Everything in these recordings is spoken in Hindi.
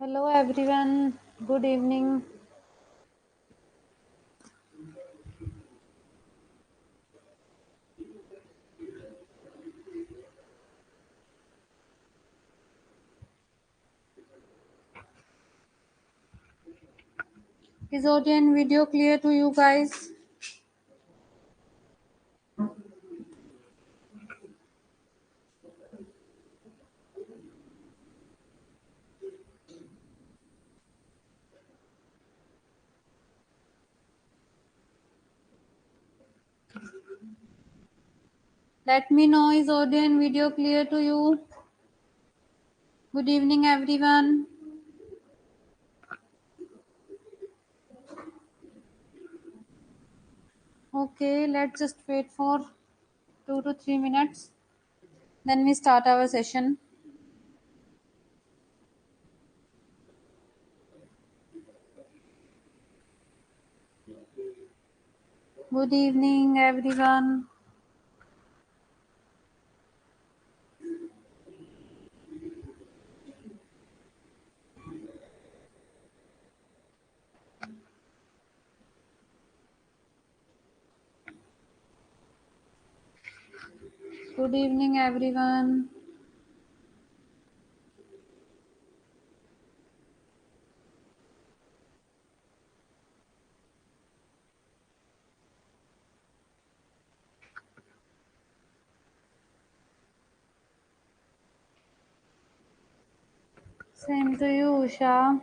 Hello everyone, good evening. Is audio and video clear to you guys? Let me know, is audio and video clear to you? Good evening everyone. Okay, let's just wait for 2 to 3 minutes. Then we start our session. Good evening everyone. Good evening everyone. Same to you, Usha.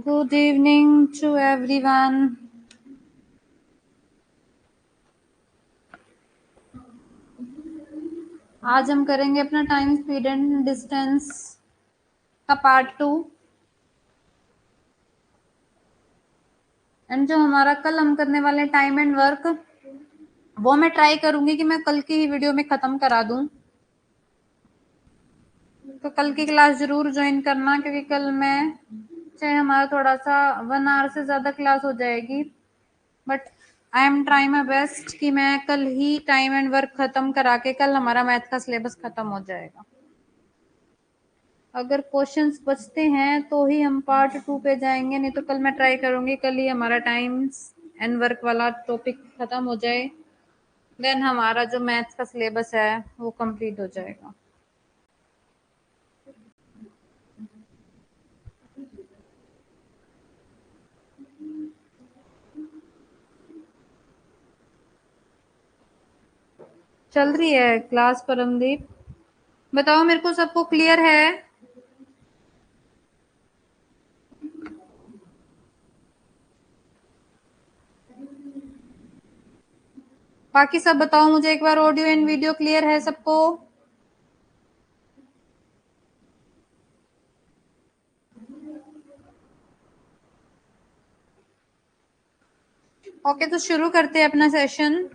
Good evening to everyone. आज हम करेंगे अपना टाइम स्पीड एंड डिस्टेंस का पार्ट 2। एंड जो हमारा कल हम करने वाले टाइम एंड वर्क, वो मैं ट्राई करूंगी कि मैं कल की ही वीडियो में खत्म करा दूं। तो कल की क्लास जरूर ज्वाइन करना, क्योंकि कल मैं चाहे हमारा थोड़ा सा 1 आवर से ज्यादा क्लास हो जाएगी, but I am try my best कि मैं कल ही टाइम एंड वर्क खत्म करा के कल हमारा मैथ का सिलेबस खत्म हो जाएगा। अगर क्वेश्चंस बचते हैं तो ही हम पार्ट 2 पे जाएंगे, नहीं तो कल मैं ट्राई करूंगी कल ही हमारा टाइम एंड वर्क वाला टॉपिक खत्म हो जाए, देन हमारा जो मैथ्स का सिलेबस है वो कंप्लीट हो जाएगा। चल रही है क्लास परमदीप? बताओ मेरे को, सबको क्लियर है? बाकी सब बताओ मुझे एक बार, ऑडियो एंड वीडियो क्लियर है सबको? ओके, तो शुरू करते हैं अपना session.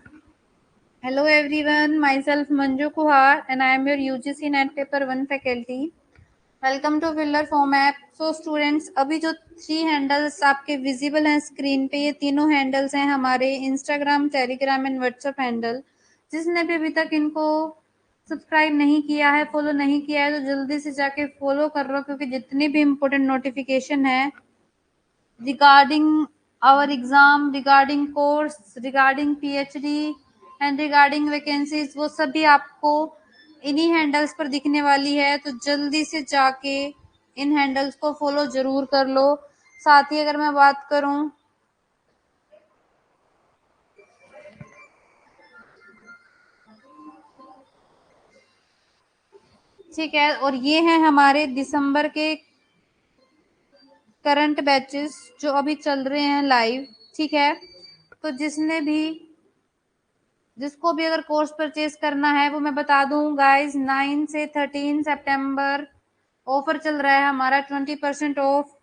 Hello everyone, myself Manju Kuhar and I am your UGC NET paper 1 faculty. Welcome to filler form app. So students, अभी जो 3 हैंडल्स आपके विजिबल हैं स्क्रीन पे, ये तीनों हैंडल्स हैं हमारे Instagram, Telegram and WhatsApp handle. जिसने भी अभी तक इनको सब्सक्राइब नहीं किया है, फॉलो नहीं किया है, तो जल्दी से जाके फॉलो कर लो, क्योंकि जितनी भी इम्पोर्टेंट नोटिफिकेशन है regarding our exam, regarding course, regarding PhD and regarding vacancies, वो सभी आपको इन्हीं हैंडल्स पर दिखने वाली है। तो जल्दी से जाके इन हैंडल्स को फॉलो जरूर कर लो। साथ ही अगर मैं बात करूं, ठीक है, और ये हैं हमारे दिसंबर के करंट बैचेस जो अभी चल रहे हैं लाइव, ठीक है। तो जिसको भी अगर कोर्स परचेज करना है, वो मैं बता दूं गाइस, 9 से 13 सितंबर ऑफर चल रहा है हमारा, 20% ऑफ।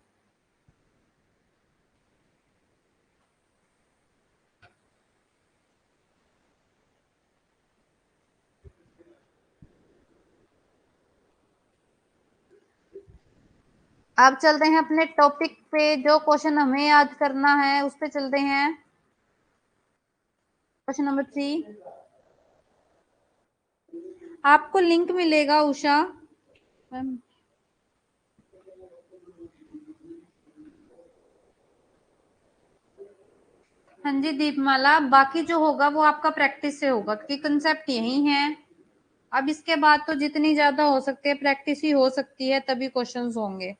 अब चलते हैं अपने टॉपिक पे, जो क्वेश्चन हमें याद करना है उस पे चलते हैं। क्वेश्चन नंबर 3, आपको लिंक मिलेगा उषा मैम। हाँ जी दीपमाला, बाकी जो होगा वो आपका प्रैक्टिस से होगा, क्योंकि कंसेप्ट यही है। अब इसके बाद तो जितनी ज्यादा हो सकती है प्रैक्टिस ही हो सकती है, तभी क्वेश्चंस होंगे।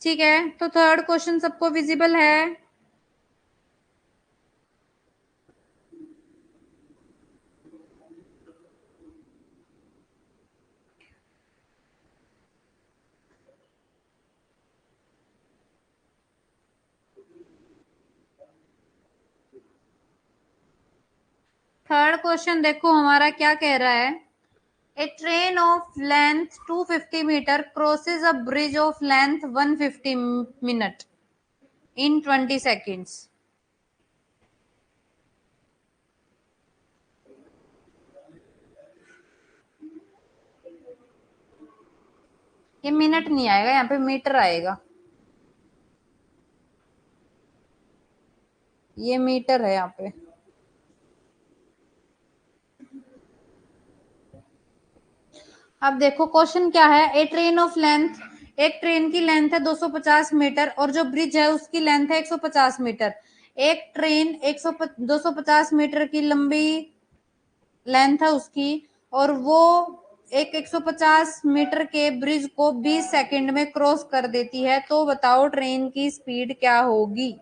ठीक है, तो थर्ड क्वेश्चन सबको विजिबल है? थर्ड क्वेश्चन देखो हमारा क्या कह रहा है। A train of length 250 metre crosses a bridge of length 150 minute in 20 seconds. ये मिनट नहीं आएगा, यहाँ पे मीटर आएगा। ये मीटर है यहाँ पे। अब देखो क्वेश्चन क्या है। ए ट्रेन ऑफ लेंथ, एक ट्रेन की लेंथ है 250 मीटर और जो ब्रिज है उसकी लेंथ है 150 मीटर। एक ट्रेन 250 मीटर की लंबी लेंथ है उसकी, और वो एक 150 मीटर के ब्रिज को 20 सेकंड में क्रॉस कर देती है, तो बताओ ट्रेन की स्पीड क्या होगी।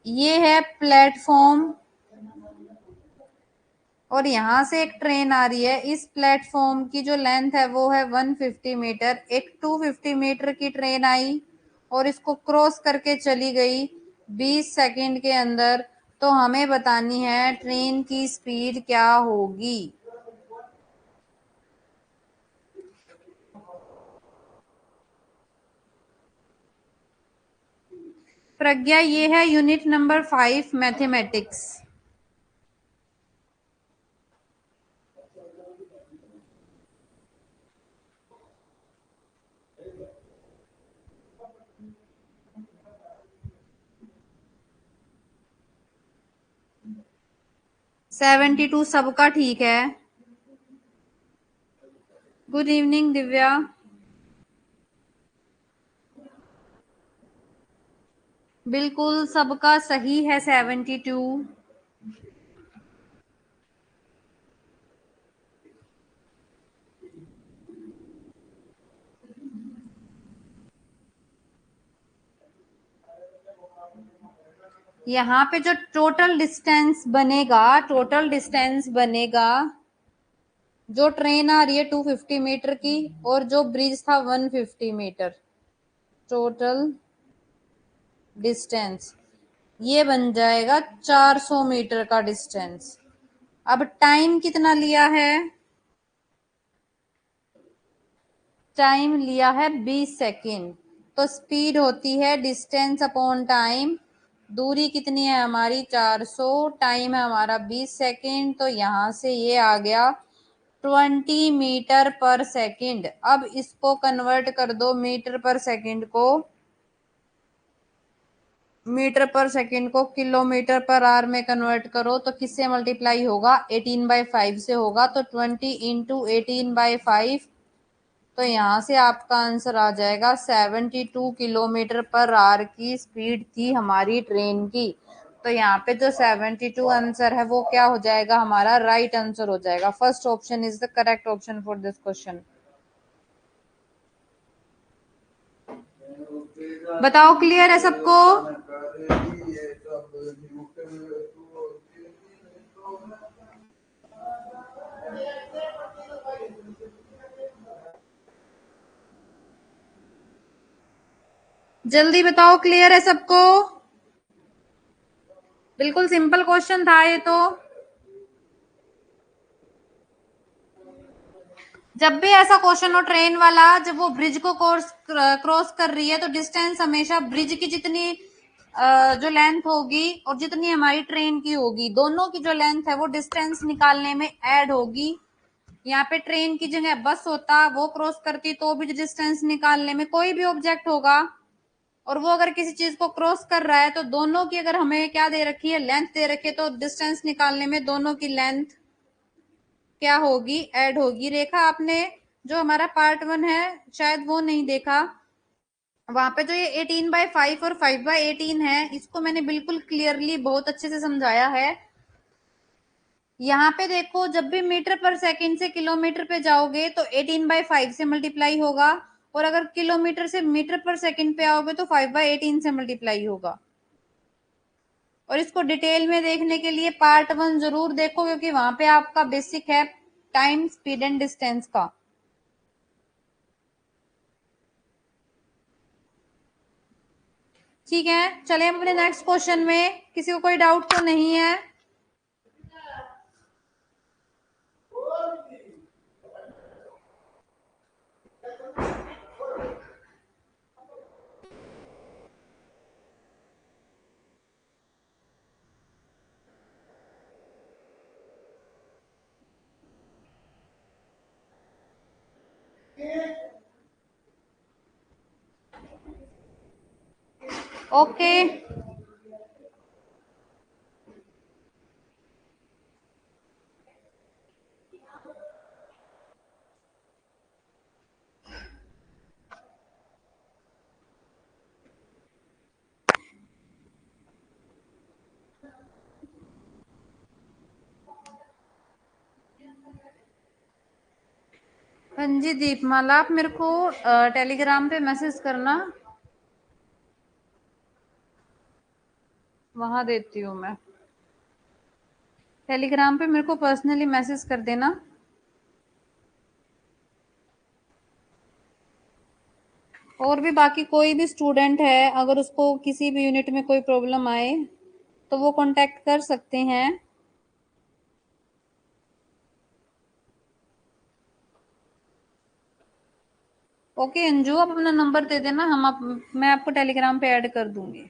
ये है प्लेटफॉर्म और यहां से एक ट्रेन आ रही है। इस प्लेटफॉर्म की जो लेंथ है वो है 150 मीटर। एक 250 मीटर की ट्रेन आई और इसको क्रॉस करके चली गई 20 सेकंड के अंदर, तो हमें बतानी है ट्रेन की स्पीड क्या होगी। प्रज्ञा, ये है unit number 5 mathematics. Seventy two सबका ठीक है। Good evening Divya. बिल्कुल सबका सही है 72। यहाँ पे जो टोटल डिस्टेंस बनेगा, जो ट्रेन आ रही है 250 मीटर की और जो ब्रिज था 150 मीटर, टोटल डिस्टेंस ये बन जाएगा 400 मीटर का डिस्टेंस। अब टाइम कितना लिया है? टाइम लिया है 20 सेकेंड। तो स्पीड होती है डिस्टेंस अपॉन टाइम। दूरी कितनी है हमारी? 400, टाइम है हमारा 20 सेकेंड, तो यहां से ये आ गया 20 मीटर पर सेकेंड। अब इसको कन्वर्ट कर दो मीटर पर सेकेंड को, किलोमीटर पर आवर में कन्वर्ट करो तो किससे मल्टीप्लाई होगा? 18/5 से होगा। तो 20 इंटू 18/5, तो यहाँ से आपका आंसर आ जाएगा 72 किलोमीटर पर आवर की स्पीड थी हमारी ट्रेन की। तो यहाँ पे जो 72 आंसर है वो क्या हो जाएगा? हमारा राइट आंसर हो जाएगा। First option is the correct option for this question. बताओ क्लियर है सबको? जल्दी बताओ क्लियर है सबको? बिल्कुल सिंपल क्वेश्चन था ये तो। जब भी ऐसा क्वेश्चन हो ट्रेन वाला, जब वो ब्रिज को क्रॉस कर रही है तो डिस्टेंस हमेशा ब्रिज की जितनी जो लेंथ होगी और जितनी हमारी ट्रेन की होगी, दोनों की जो लेंथ है वो डिस्टेंस निकालने में ऐड होगी। यहाँ पे ट्रेन की जगह बस होता, वो क्रॉस करती तो भी डिस्टेंस निकालने में, कोई भी ऑब्जेक्ट होगा और वो अगर किसी चीज को क्रॉस कर रहा है तो दोनों की अगर हमें क्या दे रखी है, लेंथ दे रखी है, तो डिस्टेंस निकालने में दोनों की लेंथ क्या होगी, ऐड होगी। रेखा आपने जो हमारा पार्ट 1 है शायद वो नहीं देखा, वहां पे जो ये 18/5 और 5/18 है, इसको मैंने बिल्कुल क्लियरली बहुत अच्छे से समझाया है। यहाँ पे देखो, जब भी मीटर पर सेकंड से किलोमीटर पे जाओगे तो 18/5 से मल्टीप्लाई होगा, और अगर किलोमीटर से मीटर पर सेकंड पे आओगे तो 5/18 से मल्टीप्लाई होगा। और इसको डिटेल में देखने के लिए पार्ट 1 जरूर देखो, क्योंकि वहां पे आपका बेसिक है टाइम, स्पीड एंड डिस्टेंस का। ठीक है, चले हम अपने नेक्स्ट क्वेश्चन में। किसी को कोई डाउट तो नहीं है? ओके, हाँ जी दीपमाला, आप मेरे को टेलीग्राम पे मैसेज करना, वहां देती हूँ मैं। टेलीग्राम पे मेरे को पर्सनली मैसेज कर देना। और भी बाकी कोई भी स्टूडेंट है, अगर उसको किसी भी यूनिट में कोई प्रॉब्लम आए तो वो कांटेक्ट कर सकते हैं। ओके अंजू, आप अपना नंबर दे देना, मैं आपको टेलीग्राम पे ऐड कर दूंगी।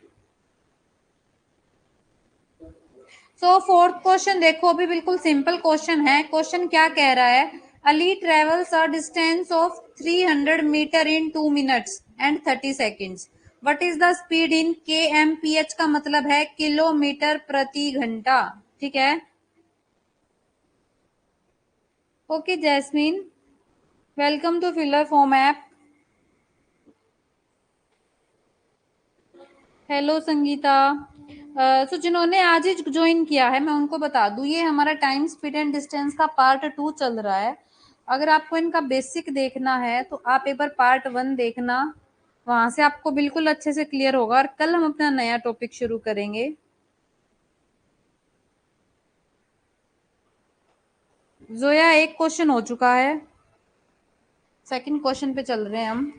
सो फोर्थ क्वेश्चन देखो, अभी बिल्कुल सिंपल क्वेश्चन है। क्वेश्चन क्या कह रहा है, Ali travels a distance of 300 metre in 2 minutes and 30 seconds, what is the speed in kmph, का मतलब है किलोमीटर प्रति घंटा। ठीक है, okay Jasmine, welcome to filler form app. Hello Sangeeta. तो जिन्होंने आज ही ज्वाइन किया है, मैं उनको बता दूं, ये हमारा टाइम, स्पीड एंड डिस्टेंस का पार्ट 2 चल रहा है। अगर आपको इनका बेसिक देखना है तो आप एक बार पार्ट 1 देखना, वहां से आपको बिल्कुल अच्छे से क्लियर होगा। और कल हम अपना नया टॉपिक शुरू करेंगे। जोया, एक क्वेश्चन हो चुका है, सेकंड क्वेश्चन पे चल रहे हैं हम।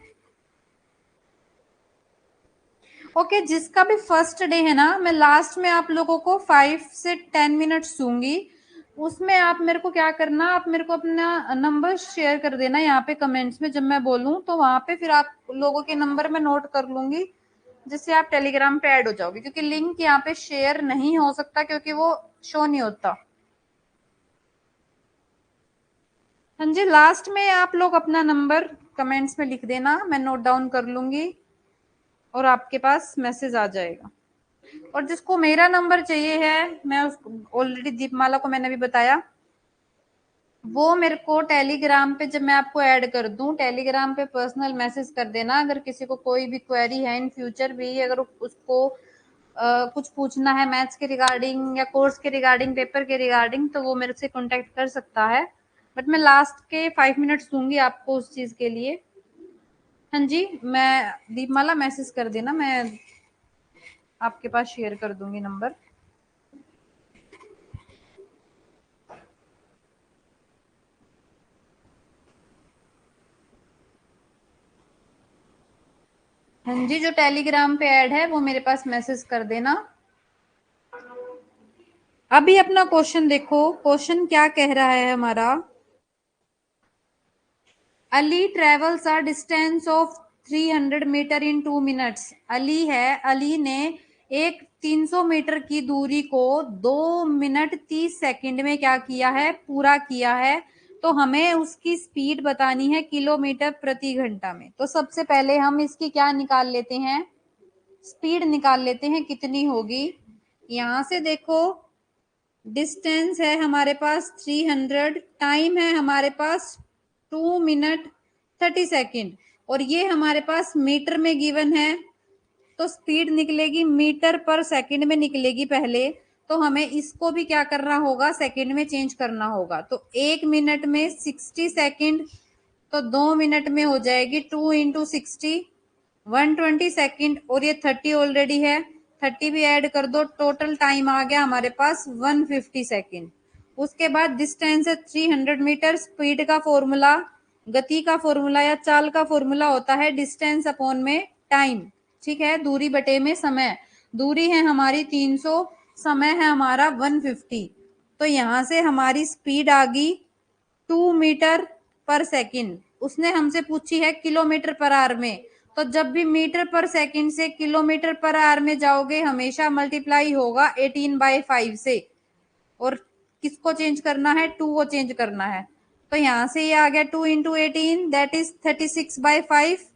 ओके, जिसका भी फर्स्ट डे है ना, मैं लास्ट में आप लोगों को 5 से 10 मिनट्स दूंगी। उसमें आप मेरे को क्या करना, आप मेरे को अपना नंबर शेयर कर देना यहाँ पे कमेंट्स में, जब मैं बोलूँ तो वहां पे फिर आप लोगों के नंबर मैं नोट कर लूंगी, जिससे आप टेलीग्राम पे ऐड हो जाओगे। क्योंकि लिंक यहाँ पे शेयर नहीं हो सकता, क्योंकि वो शो नहीं होता। हाँ जी, लास्ट में आप लोग अपना नंबर कमेंट्स में लिख देना, मैं नोट डाउन कर लूंगी और आपके पास मैसेज आ जाएगा। और जिसको मेरा नंबर चाहिए है, मैं उसको ऑलरेडी, दीपमाला को मैंने भी बताया, वो मेरे को टेलीग्राम पे जब मैं आपको ऐड कर दूं, टेलीग्राम पे पर्सनल मैसेज कर देना। अगर किसी को कोई भी क्वेरी है इन फ्यूचर भी, अगर उसको कुछ पूछना है मैथ्स के रिगार्डिंग या कोर्स के रिगार्डिंग, पेपर के रिगार्डिंग, तो वो मेरे से कांटेक्ट कर सकता है। बट मैं लास्ट के 5 मिनट्स दूंगी आपको उस चीज के लिए। हाँ जी, मैं दीपमाला मैसेज कर देना, मैं आपके पास शेयर कर दूंगी नंबर। हाँ जी, जो टेलीग्राम पे ऐड है वो मेरे पास मैसेज कर देना। अभी अपना क्वेश्चन देखो, क्वेश्चन क्या कह रहा है हमारा, Ali travels a distance of 300 metre in 2 minutes. Ali है, अली ने एक 300 मीटर की दूरी को 2 मिनट 30 सेकंड में क्या किया है, पूरा किया है। तो हमें उसकी स्पीड बतानी है किलोमीटर प्रति घंटा में। तो सबसे पहले हम इसकी क्या निकाल लेते हैं, स्पीड निकाल लेते हैं कितनी होगी। यहां से देखो डिस्टेंस है हमारे पास 300, टाइम है हमारे पास 2 मिनट 30 सेकंड, और ये हमारे पास मीटर में गिवन है। तो स्पीड निकलेगी मीटर पर सेकंड में निकलेगी पहले। तो हमें इसको भी क्या करना होगा, सेकंड में चेंज करना होगा। तो 1 मिनट में 60 सेकंड, तो 2 मिनट में हो जाएगी 2 इंटू 60 120 सेकंड, और ये 30 ऑलरेडी है, 30 भी ऐड कर दो, टोटल टाइम आ गया हमारे पास 150 सेकंड। उसके बाद डिस्टेंस है 300 मीटर। स्पीड का फॉर्मूला, गति का फॉर्मूला या चाल का फॉर्मूला होता है डिस्टेंस अपॉन में टाइम। ठीक है, दूरी बटे में समय। दूरी है हमारी 300, समय है हमारा 150। तो यहां से हमारी स्पीड आ गई 2 मीटर पर सेकंड। उसने हमसे पूछी है किलोमीटर पर आवर में। तो जब भी मीटर पर सेकंड से किलोमीटर पर आवर में जाओगे हमेशा मल्टीप्लाई होगा 18/5 से, और किसको चेंज करना है, 2 को चेंज करना है। तो यहां से ये आ गया 2 इंटू 18 दैट इज 36/5,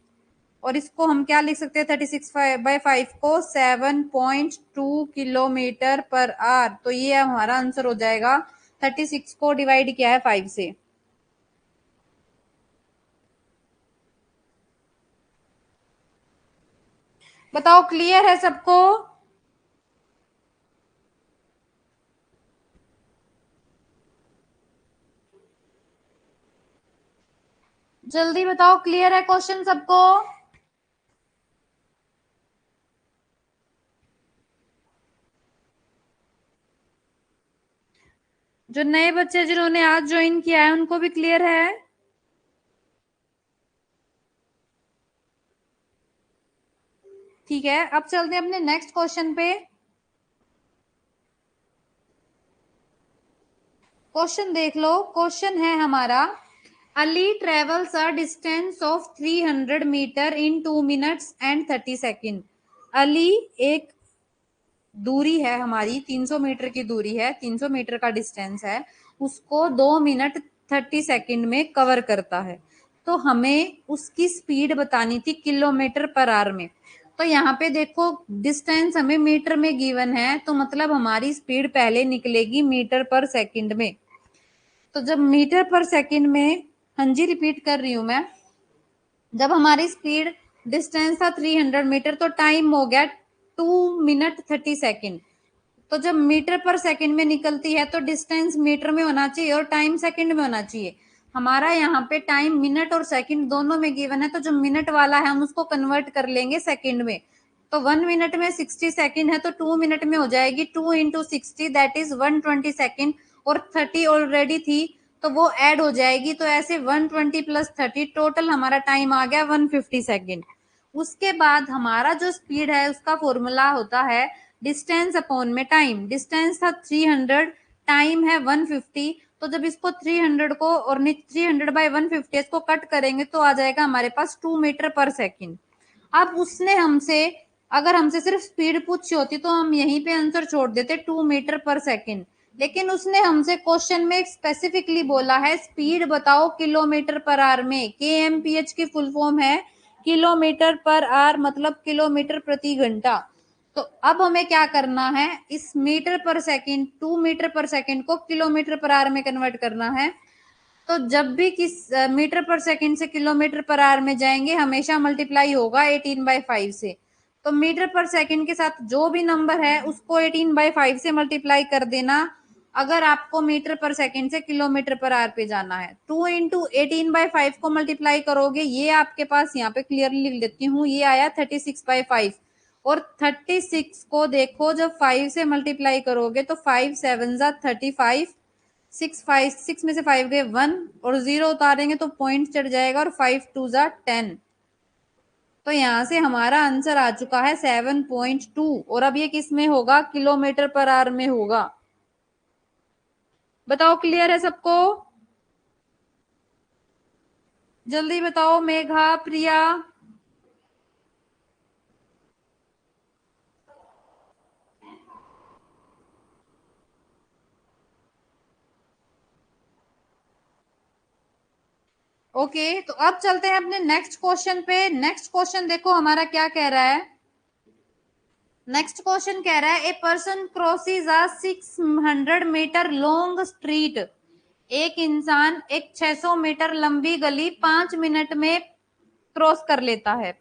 और इसको हम क्या लिख सकते हैं, 36/5 को 7.2 किलोमीटर पर आवर। तो ये हमारा आंसर हो जाएगा, 36 को डिवाइड किया है 5 से। बताओ क्लियर है सबको। जल्दी बताओ क्लियर है क्वेश्चन सबको। जो नए बच्चे जिन्होंने आज ज्वाइन किया है उनको भी क्लियर है। ठीक है, अब चलते हैं अपने नेक्स्ट क्वेश्चन पे। क्वेश्चन देख लो, क्वेश्चन है हमारा, Ali travels a distance of 300 metre in 2 minutes and 30 second. Ali एक दूरी है हमारी, 300 मीटर की दूरी है, 300 मीटर का डिस्टेंस है, उसको 2 मिनट 30 सेकेंड में कवर करता है। तो हमें उसकी स्पीड बतानी थी किलोमीटर पर आवर में। तो यहाँ पे देखो डिस्टेंस हमें मीटर में गिवन है, तो मतलब हमारी स्पीड पहले निकलेगी मीटर पर सेकंड में। तो जब मीटर पर सेकंड में, हाँ जी रिपीट कर रही हूं मैं, जब हमारी स्पीड डिस्टेंस था 300 मीटर तो टाइम हो गया 2 मिनट 30 सेकंड। तो जब मीटर पर सेकंड में निकलती है तो डिस्टेंस मीटर में होना चाहिए और टाइम सेकंड में होना चाहिए। हमारा यहाँ पे टाइम मिनट और सेकंड दोनों में गिवन है, तो जो मिनट वाला है हम उसको कन्वर्ट कर लेंगे सेकंड में। तो 1 मिनट में 60 सेकंड है, तो 2 मिनट में हो जाएगी 2 इंटू 60 दैट इज 120 सेकंड, और 30 ऑलरेडी थी तो वो ऐड हो जाएगी। तो ऐसे 120 प्लस 30 टोटल हमारा टाइम आ गया 150 सेकंड। उसके बाद हमारा जो स्पीड है उसका फॉर्मूला होता है डिस्टेंस अपॉन में टाइम। डिस्टेंस था 300, टाइम है 150। तो जब इसको 300 को और 300/150 इसको कट करेंगे तो आ जाएगा हमारे पास 2 मीटर पर सेकंड। अब उसने हमसे, अगर हमसे सिर्फ स्पीड पूछी होती तो हम यहीं पे आंसर छोड़ देते 2 मीटर पर सेकंड। लेकिन उसने हमसे क्वेश्चन में स्पेसिफिकली बोला है स्पीड बताओ किलोमीटर पर आवर में। KMPH की फुल फॉर्म है किलोमीटर पर आवर, मतलब किलोमीटर प्रति घंटा। तो अब हमें क्या करना है, इस मीटर पर सेकंड 2 मीटर पर सेकंड को किलोमीटर पर आवर में कन्वर्ट करना है। तो जब भी किस मीटर पर सेकंड से किलोमीटर पर आवर में जाएंगे हमेशा मल्टीप्लाई होगा 18/5 से। तो मीटर पर सेकंड के साथ जो भी नंबर है उसको 18/5 से मल्टीप्लाई कर देना अगर आपको मीटर पर सेकंड से किलोमीटर पर आवर पे जाना है। 2 इंटू 18/5 को मल्टीप्लाई करोगे, ये आपके पास यहाँ पे क्लियरली लिख देती हूँ, ये आया 36/5। और 36 को देखो जब 5 से मल्टीप्लाई करोगे तो 5 7 जा 35, 6 में से 5 गए 1, और 0 उतारेंगे तो पॉइंट चढ़ जाएगा, और 5 2 जा 10। तो यहां से हमारा आंसर आ चुका है 7.2। और अब ये किस में होगा, किलोमीटर पर आवर में होगा। बताओ क्लियर है सबको। जल्दी बताओ मेघा, प्रिया। ओके, तो अब चलते हैं अपने नेक्स्ट क्वेश्चन पे। नेक्स्ट क्वेश्चन देखो हमारा क्या कह रहा है। नेक्स्ट क्वेश्चन कह रहा है a person crosses a 600 metre long street. एक इंसान एक 600 मीटर लंबी गली 5 मिनट में क्रॉस कर लेता है,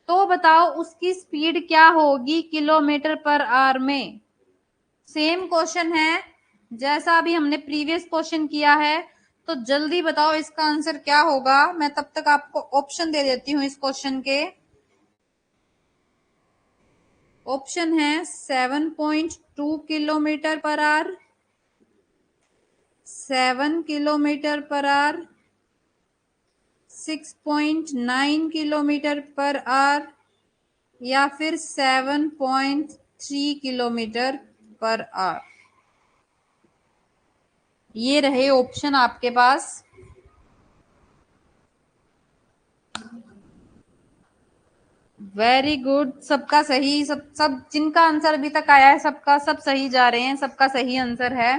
तो बताओ उसकी स्पीड क्या होगी किलोमीटर पर आवर में। सेम क्वेश्चन है जैसा अभी हमने प्रीवियस क्वेश्चन किया है, तो जल्दी बताओ इसका आंसर क्या होगा। मैं तब तक आपको ऑप्शन दे देती हूँ इस क्वेश्चन के। ऑप्शन है 7.2 kilometre per our, 7 kilometre per our, 6.9 kilometre per our, या फिर 7.3 किलोमीटर पर आवर। ये रहे ऑप्शन आपके पास। वेरी गुड, सबका सही। सब जिनका आंसर अभी तक आया है सबका सब सही जा रहे हैं, सबका सही आंसर है।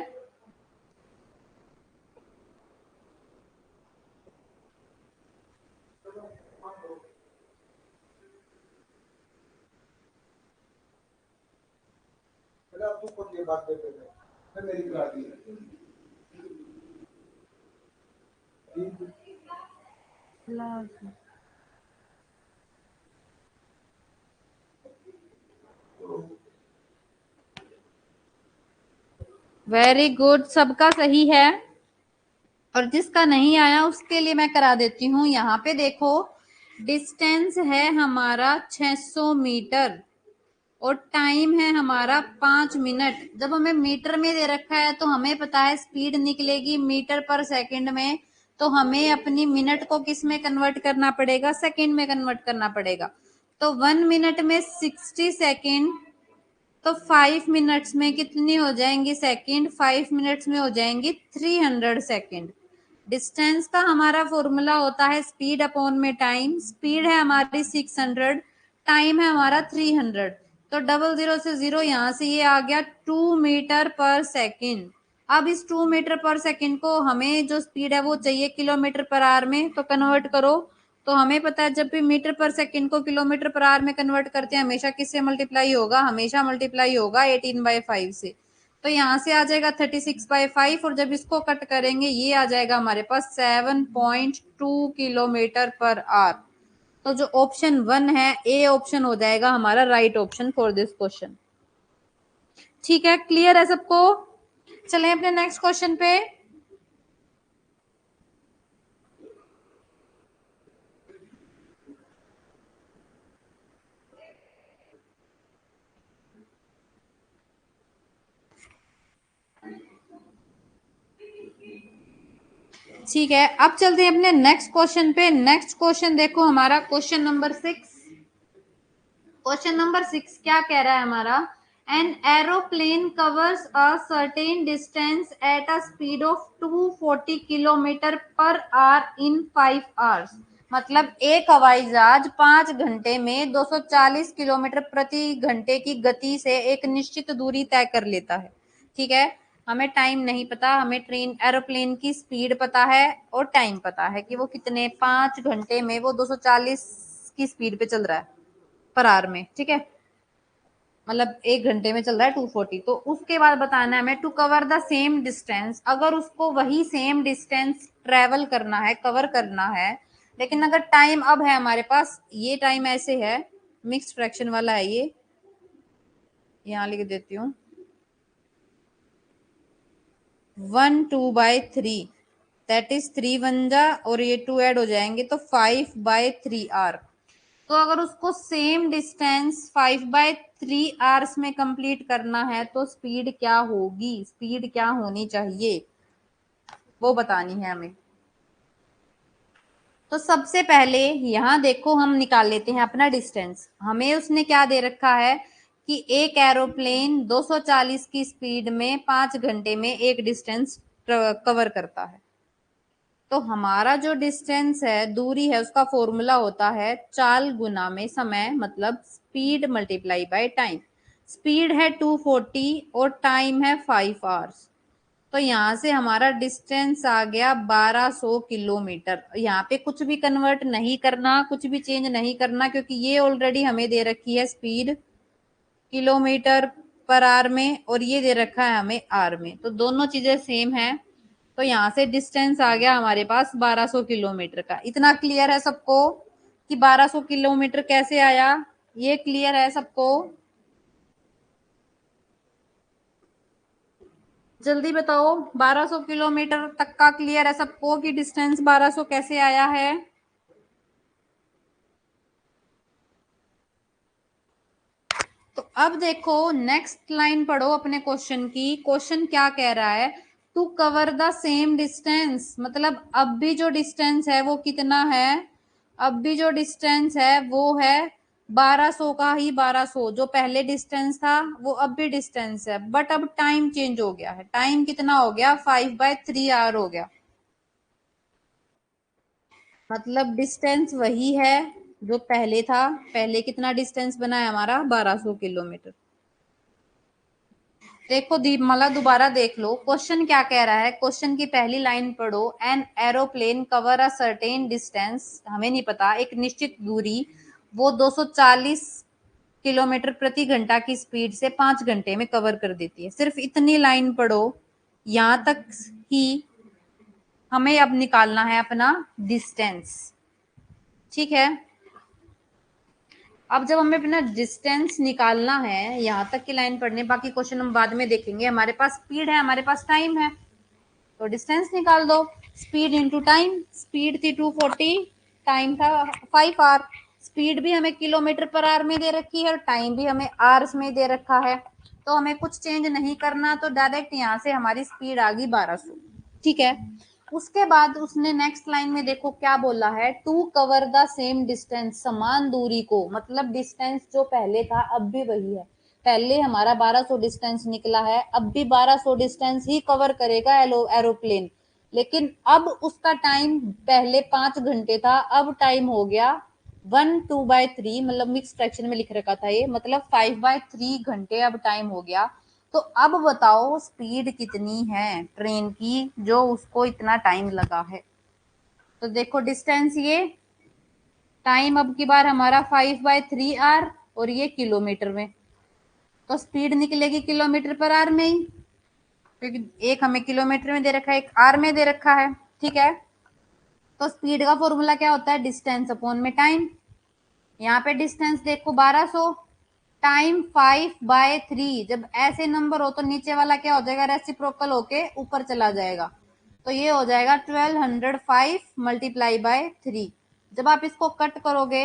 वेरी गुड, सबका सही है। और जिसका नहीं आया उसके लिए मैं करा देती हूँ। यहाँ पे देखो डिस्टेंस है हमारा 600 मीटर और टाइम है हमारा 5 मिनट। जब हमें मीटर में दे रखा है तो हमें पता है स्पीड निकलेगी मीटर पर सेकंड में, तो हमें अपनी मिनट को किस में कन्वर्ट करना पड़ेगा, सेकंड में कन्वर्ट करना पड़ेगा। तो 1 मिनट में 60 सेकंड, तो 5 मिनट्स में कितनी हो जाएंगी सेकंड, 5 मिनट्स में हो जाएंगी 300 सेकंड। डिस्टेंस का हमारा फॉर्मूला होता है स्पीड अपॉन में टाइम। स्पीड है हमारी 600, टाइम है हमारा 300, तो डबल जीरो से जीरो यहाँ से ये आ गया 2 मीटर पर सेकंड। अब इस 2 मीटर पर सेकंड को हमें जो स्पीड है वो चाहिए किलोमीटर पर आवर में, तो कन्वर्ट करो। तो हमें पता है जब भी मीटर पर सेकंड को किलोमीटर पर आवर में कन्वर्ट करते हैं हमेशा किससे मल्टीप्लाई होगा, हमेशा मल्टीप्लाई होगा 18/5 से। तो यहाँ से आ जाएगा 36/5, और जब इसको कट करेंगे ये आ जाएगा हमारे पास 7.2 किलोमीटर पर आवर। तो जो ऑप्शन 1 है ए ऑप्शन हो जाएगा हमारा right option for this question. ठीक है, क्लियर है सबको। चलें अपने नेक्स्ट क्वेश्चन पे। ठीक है, अब चलते हैं अपने नेक्स्ट क्वेश्चन पे। नेक्स्ट क्वेश्चन देखो हमारा क्वेश्चन नंबर 6। क्वेश्चन नंबर 6 क्या कह रहा है हमारा। An aeroplane covers a certain distance at a speed of 240 kilometre per our in 5 hours. मतलब एक हवाई जहाज 5 घंटे में 240 किलोमीटर प्रति घंटे की गति से एक निश्चित दूरी तय कर लेता है। ठीक है, हमें टाइम नहीं पता, हमें ट्रेन एरोप्लेन की स्पीड पता है और टाइम पता है कि वो कितने 5 घंटे में वो 240 की स्पीड पे चल रहा है पर आवर में। ठीक है, मतलब 1 घंटे में चल रहा है 240। तो उसके बाद बताना है हमें to cover the same distance. अगर उसको वही सेम डिस्टेंस ट्रेवल करना है, कवर करना है, लेकिन अगर टाइम अब है हमारे पास, ये टाइम ऐसे है, मिक्स्ड फ्रैक्शन वाला है ये, यहाँ लिख देती हूँ 1/2/3, दैट इज 3 1 और ये 2 ऐड हो जाएंगे तो 5/3 आवर। तो अगर उसको सेम डिस्टेंस 5/3 आवर्स में कंप्लीट करना है तो स्पीड क्या होगी, स्पीड क्या होनी चाहिए वो बतानी है हमें। तो सबसे पहले यहाँ देखो हम निकाल लेते हैं अपना डिस्टेंस। हमें उसने क्या दे रखा है कि एक एरोप्लेन 240 की स्पीड में 5 घंटे में एक डिस्टेंस कवर करता है। तो हमारा जो डिस्टेंस है, दूरी है, उसका फॉर्मूला होता है चाल गुना में समय, मतलब speed multiply by time. Speed है 240 और टाइम है 5 आवर्स। तो यहाँ से हमारा डिस्टेंस आ गया 1200 किलोमीटर। यहाँ पे कुछ भी कन्वर्ट नहीं करना, कुछ भी चेंज नहीं करना, क्योंकि ये ऑलरेडी हमें दे रखी है स्पीड किलोमीटर पर आवर में, और ये दे रखा है हमें आर में, तो दोनों चीजें सेम है। तो यहाँ से डिस्टेंस आ गया हमारे पास 1200 किलोमीटर का। इतना क्लियर है सबको कि 1200 किलोमीटर कैसे आया? ये क्लियर है सबको? जल्दी बताओ, 1200 किलोमीटर तक का क्लियर है सबको कि डिस्टेंस 1200 कैसे आया है? तो अब देखो नेक्स्ट लाइन पढ़ो अपने क्वेश्चन की। क्वेश्चन क्या कह रहा है? To cover the same distance, मतलब अब भी जो डिस्टेंस है वो कितना है? अब भी जो डिस्टेंस है वो है 1200 का ही 1200। जो पहले डिस्टेंस था वो अब भी डिस्टेंस है, बट अब टाइम चेंज हो गया है। टाइम कितना हो गया? 5/3 आवर हो गया। मतलब डिस्टेंस वही है जो पहले था। पहले कितना डिस्टेंस बना है हमारा? 1200 किलोमीटर। देखो दीपमाला, दोबारा देख लो क्वेश्चन क्या कह रहा है। क्वेश्चन की पहली लाइन पढ़ो। An aeroplane cover a certain distance, हमें नहीं पता, एक निश्चित दूरी, वो 240 किलोमीटर प्रति घंटा की स्पीड से 5 घंटे में कवर कर देती है। सिर्फ इतनी लाइन पढ़ो, यहां तक ही हमें अब निकालना है अपना डिस्टेंस। ठीक है, अब जब हमें अपना डिस्टेंस निकालना है, यहां तक की लाइन पढ़ने, बाकी क्वेश्चन हम बाद में देखेंगे। हमारे पास स्पीड है, हमारे पास टाइम है, तो डिस्टेंस निकाल दो। स्पीड इंटू टाइम, स्पीड थी 240, टाइम था 5 आवर। स्पीड भी हमें किलोमीटर पर आवर में दे रखी है और टाइम भी हमें आवर्स में दे रखा है, तो हमें कुछ चेंज नहीं करना। तो डायरेक्ट यहाँ से हमारी स्पीड आ गई 1200। ठीक है, उसके बाद उसने नेक्स्ट लाइन में देखो क्या बोला है। To cover the same distance, समान दूरी को, मतलब डिस्टेंस जो पहले था अब भी वही है। पहले हमारा 1200 डिस्टेंस निकला है, अब भी 1200 डिस्टेंस ही कवर करेगा एरोप्लेन। लेकिन अब उसका टाइम पहले 5 घंटे था, अब टाइम हो गया 1/2/3, मतलब मिक्स फ्रैक्शन में लिख रखा था ये, मतलब 5/3 घंटे अब टाइम हो गया। तो अब बताओ स्पीड कितनी है ट्रेन की जो उसको इतना टाइम लगा है? तो देखो डिस्टेंस ये, टाइम अब की बार हमारा 5/3 आर, और ये किलोमीटर में, तो स्पीड निकलेगी किलोमीटर पर आर में ही, क्योंकि एक हमें किलोमीटर में दे रखा है, एक आर में दे रखा है। ठीक है, तो स्पीड का फॉर्मूला क्या होता है? डिस्टेंस अपॉन में टाइम। यहाँ पे डिस्टेंस देखो 1200, टाइम 5/3। जब ऐसे नंबर हो तो नीचे वाला क्या हो जाएगा? रेसिप्रोकल होके ऊपर चला जाएगा, तो ये हो जाएगा 1205 मल्टीप्लाई बाय 3। जब आप इसको कट करोगे,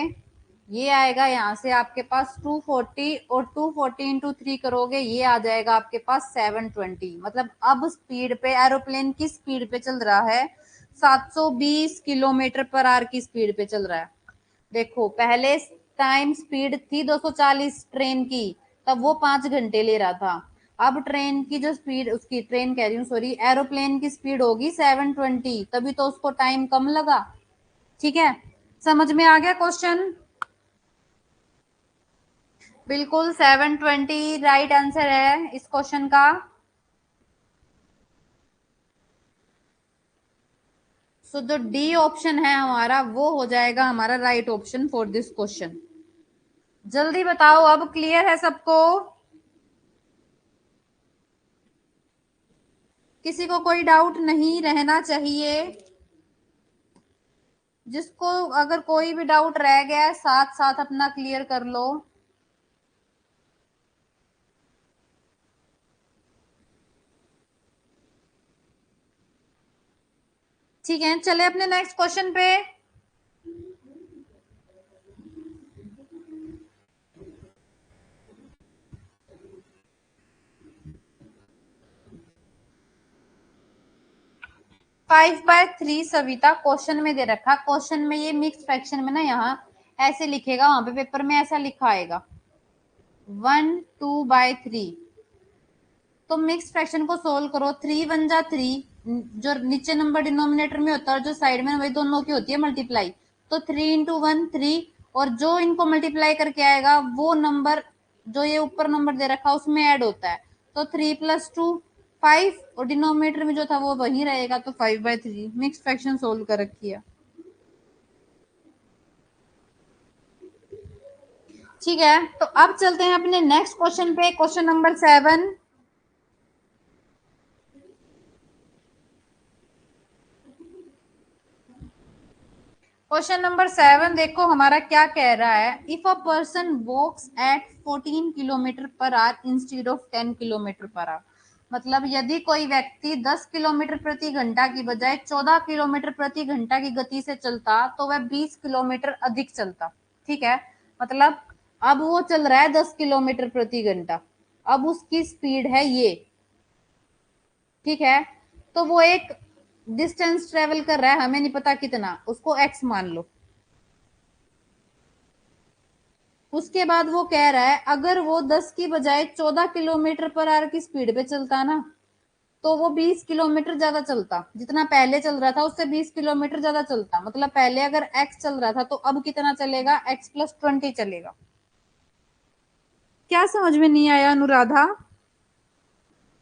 ये आएगा यहाँ से आपके पास 240, और 240 इंटू 3 करोगे, ये आ जाएगा आपके पास 720। मतलब अब स्पीड पे, एरोप्लेन की स्पीड पे चल रहा है 720 किलोमीटर पर आवर की स्पीड पे चल रहा है। देखो पहले टाइम स्पीड थी 240 ट्रेन की, तब वो 5 घंटे ले रहा था। अब ट्रेन की जो स्पीड, उसकी ट्रेन कह रही हूँ सॉरी, एरोप्लेन की स्पीड होगी 720, तभी तो उसको टाइम कम लगा। ठीक है, समझ में आ गया क्वेश्चन? बिल्कुल 720 राइट आंसर है इस क्वेश्चन का। सो जो डी ऑप्शन है हमारा, वो हो जाएगा हमारा right option for this question. जल्दी बताओ, अब क्लियर है सबको? किसी को कोई डाउट नहीं रहना चाहिए। जिसको अगर कोई भी डाउट रह गया है, साथ साथ अपना क्लियर कर लो। ठीक है, चले अपने नेक्स्ट क्वेश्चन पे। Five by three Savita question में दे रखा। क्वेश्चन में ये मिक्स फ्रैक्शन में ना, यहाँ ऐसे लिखेगा, वहां पे पेपर में ऐसा लिखा आएगा 1/2/3। तो मिक्स फ्रैक्शन को सोल्व करो। 3 1 जा 3, जो नीचे नंबर डिनोमिनेटर में होता है और जो साइड में, वही दोनों की होती है मल्टीप्लाई। तो 3 × 1 3, और जो इनको मल्टीप्लाई करके आएगा वो नंबर जो ये ऊपर नंबर दे रखा उसमें ऐड होता है। तो 3 + 2 5 और डिनोमिनेटर में जो था वो वही रहेगा, तो 5/3 मिक्स फ्रैक्शन सोल्व कर रखी है। ठीक है, तो अब चलते हैं अपने नेक्स्ट क्वेश्चन पे, क्वेश्चन नंबर 7। क्वेश्चन नंबर 7 देखो हमारा क्या कह रहा है। If a person walks at 14 kilometre per hour instead of 10 kilometre per hour, मतलब यदि कोई व्यक्ति 10 किलोमीटर प्रति घंटा की बजाय 14 किलोमीटर प्रति घंटा की गति से चलता तो वह 20 किलोमीटर अधिक चलता। ठीक है, मतलब अब वो चल रहा है 10 किलोमीटर प्रति घंटा, अब उसकी स्पीड है ये। ठीक है, तो वो एक डिस्टेंस ट्रेवल कर रहा है, हमें नहीं पता कितना, उसको एक्स मान लो। उसके बाद वो कह रहा है अगर वो 10 की बजाय 14 किलोमीटर पर आवर की स्पीड पे चलता ना, तो वो 20 किलोमीटर ज्यादा चलता, जितना पहले चल रहा था उससे 20 किलोमीटर ज्यादा चलता। मतलब पहले अगर x चल रहा था तो अब कितना चलेगा, x+20 चलेगा। क्या समझ में नहीं आया अनुराधा?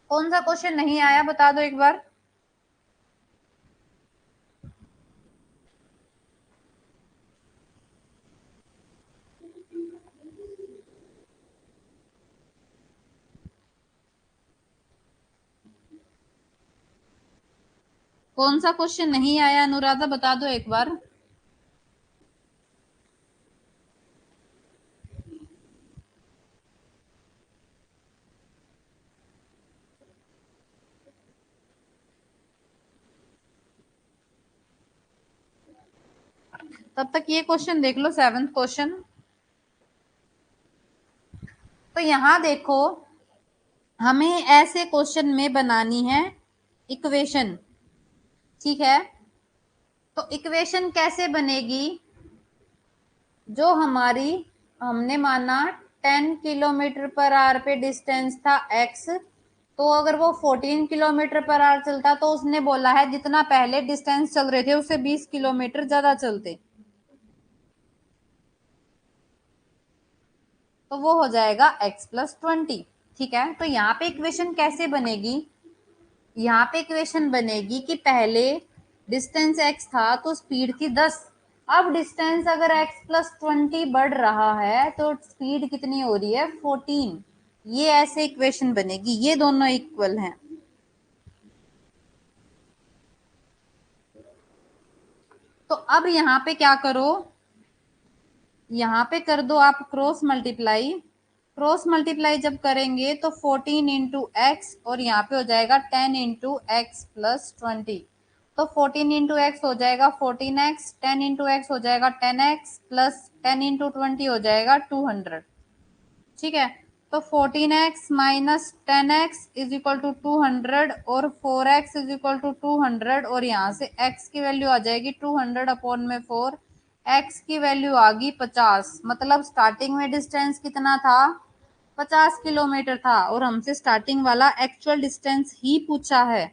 कौन सा क्वेश्चन नहीं आया बता दो एक बार। कौन सा क्वेश्चन नहीं आया अनुराधा, बता दो एक बार। तब तक ये क्वेश्चन देख लो, 7th क्वेश्चन। तो यहां देखो, हमें ऐसे क्वेश्चन में बनानी है इक्वेशन। ठीक है, तो इक्वेशन कैसे बनेगी, जो हमारी, हमने माना 10 किलोमीटर पर आवर पे डिस्टेंस था x, तो अगर वो 14 किलोमीटर पर आवर चलता तो उसने बोला है जितना पहले डिस्टेंस चल रहे थे उससे 20 किलोमीटर ज्यादा चलते, तो वो हो जाएगा x+20। ठीक है, तो यहाँ पे इक्वेशन कैसे बनेगी, यहाँ पे इक्वेशन बनेगी कि पहले डिस्टेंस x था तो स्पीड थी 10, अब डिस्टेंस अगर x+20 बढ़ रहा है तो स्पीड कितनी हो रही है, 14। ये ऐसे इक्वेशन बनेगी, ये दोनों इक्वल हैं। तो अब यहाँ पे क्या करो, यहाँ पे कर दो आप क्रॉस मल्टीप्लाई। क्रॉस मल्टीप्लाई जब करेंगे तो 14 इंटू एक्स और यहाँ पे हो जाएगा 10 इंटू x+20। तो 14 इंटू एक्स हो जाएगा 14x, 10 इंटू एक्स हो जाएगा 10x प्लस 10 इंटू 20 हो जाएगा 200। ठीक है, तो 14x minus 10x is equal to 200 और 4x इज इक्वल टू 200, और यहाँ से x की वैल्यू आ जाएगी 200 अपॉन में 4, x की वैल्यू आ गई 50। मतलब स्टार्टिंग में डिस्टेंस कितना था, 50 किलोमीटर था, और हमसे स्टार्टिंग वाला एक्चुअल डिस्टेंस ही पूछा है,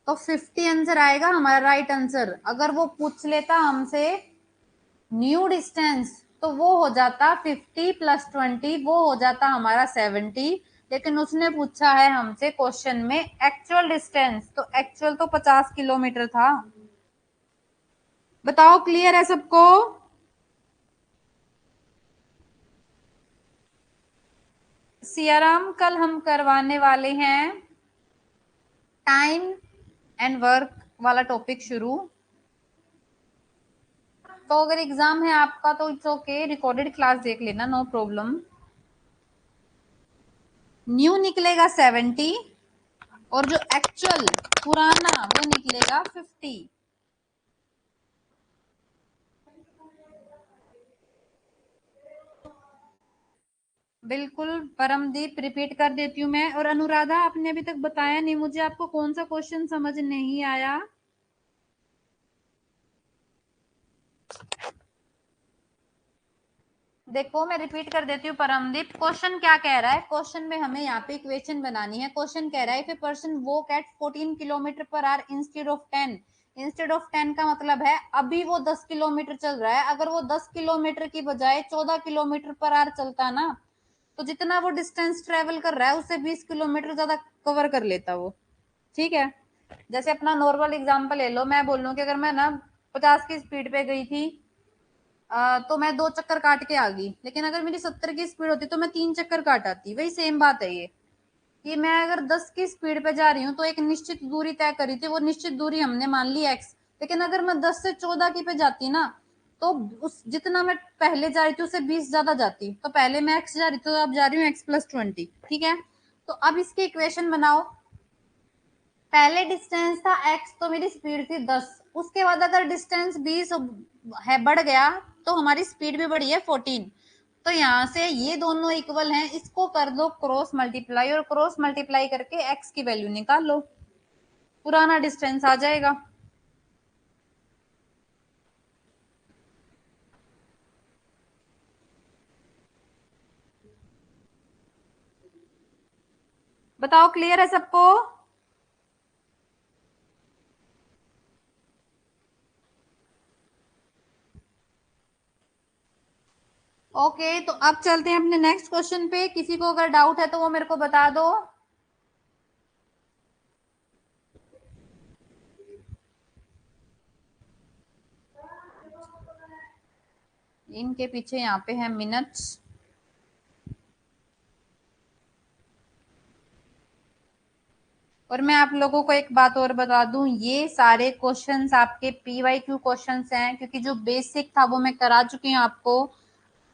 तो 50 आंसर आएगा हमारा राइट आंसर। अगर वो पूछ लेता हमसे न्यू डिस्टेंस तो वो हो जाता 50+20, वो हो जाता हमारा 70। लेकिन उसने पूछा है हमसे क्वेश्चन में एक्चुअल डिस्टेंस, तो एक्चुअल तो 50 किलोमीटर था। बताओ क्लियर है सबको? सियाराम, कल हम करवाने वाले हैं टाइम एंड वर्क वाला टॉपिक शुरू। तो अगर एग्जाम है आपका तो इट्स ओके, रिकॉर्डेड क्लास देख लेना, नो प्रॉब्लम। न्यू निकलेगा 70 और जो एक्चुअल पुराना वो निकलेगा 50। बिल्कुल परमदीप, रिपीट कर देती हूँ मैं। और अनुराधा, आपने अभी तक बताया नहीं मुझे, आपको कौन सा क्वेश्चन समझ नहीं आया? देखो मैं रिपीट कर देती हूँ परमदीप, क्वेश्चन क्या कह रहा है। क्वेश्चन में हमें यहाँ पे इक्वेशन बनानी है। क्वेश्चन कह रहा है if a person walk at 14 kilometre per hour instead of 10। Instead of 10 का मतलब है अभी वो 10 किलोमीटर चल रहा है, अगर वो 10 किलोमीटर की बजाय 14 किलोमीटर पर आवर चलता ना, तो जितना वो डिस्टेंस ट्रेवल कर रहा है उससे 20 किलोमीटर ज्यादा कवर कर लेता वो। ठीक है, जैसे अपना नॉर्मल एग्जांपल ले लो, मैं बोल रहा हूँ कि अगर मैं ना 50 की स्पीड पे गई थी तो मैं 2 चक्कर काट के आ गई, लेकिन अगर मेरी 70 की स्पीड होती तो मैं 3 चक्कर काट आती। वही सेम बात है ये, कि मैं अगर 10 की स्पीड पे जा रही हूँ तो एक निश्चित दूरी तय करी थी, वो निश्चित दूरी हमने मान ली x, लेकिन अगर मैं 10 से 14 की पे जाती ना तो उस जितना मैं पहले जा रही थी उससे 20 ज्यादा जाती। तो पहले मैं x जा रही थी तो अब जा रही हूँ x+20। ठीक है, तो अब इसकी इक्वेशन बनाओ। पहले डिस्टेंस था x तो मेरी स्पीड थी 10, उसके बाद अगर डिस्टेंस 20 है बढ़ गया तो हमारी स्पीड भी बढ़ी है 14। तो यहाँ से ये दोनों इक्वल हैं, इसको कर दो क्रॉस मल्टीप्लाई और क्रॉस मल्टीप्लाई करके x की वैल्यू निकाल लो, पुराना डिस्टेंस आ जाएगा। बताओ क्लियर है सबको? ओके, तो अब चलते हैं अपने नेक्स्ट क्वेश्चन पे। किसी को अगर डाउट है तो वो मेरे को बता दो। इनके पीछे यहाँ पे है मिनट्स। और मैं आप लोगों को एक बात और बता दूं, ये सारे क्वेश्चंस आपके पीवाईक्यू क्वेश्चंस हैं, क्योंकि जो बेसिक था वो मैं करा चुकी हूँ आपको।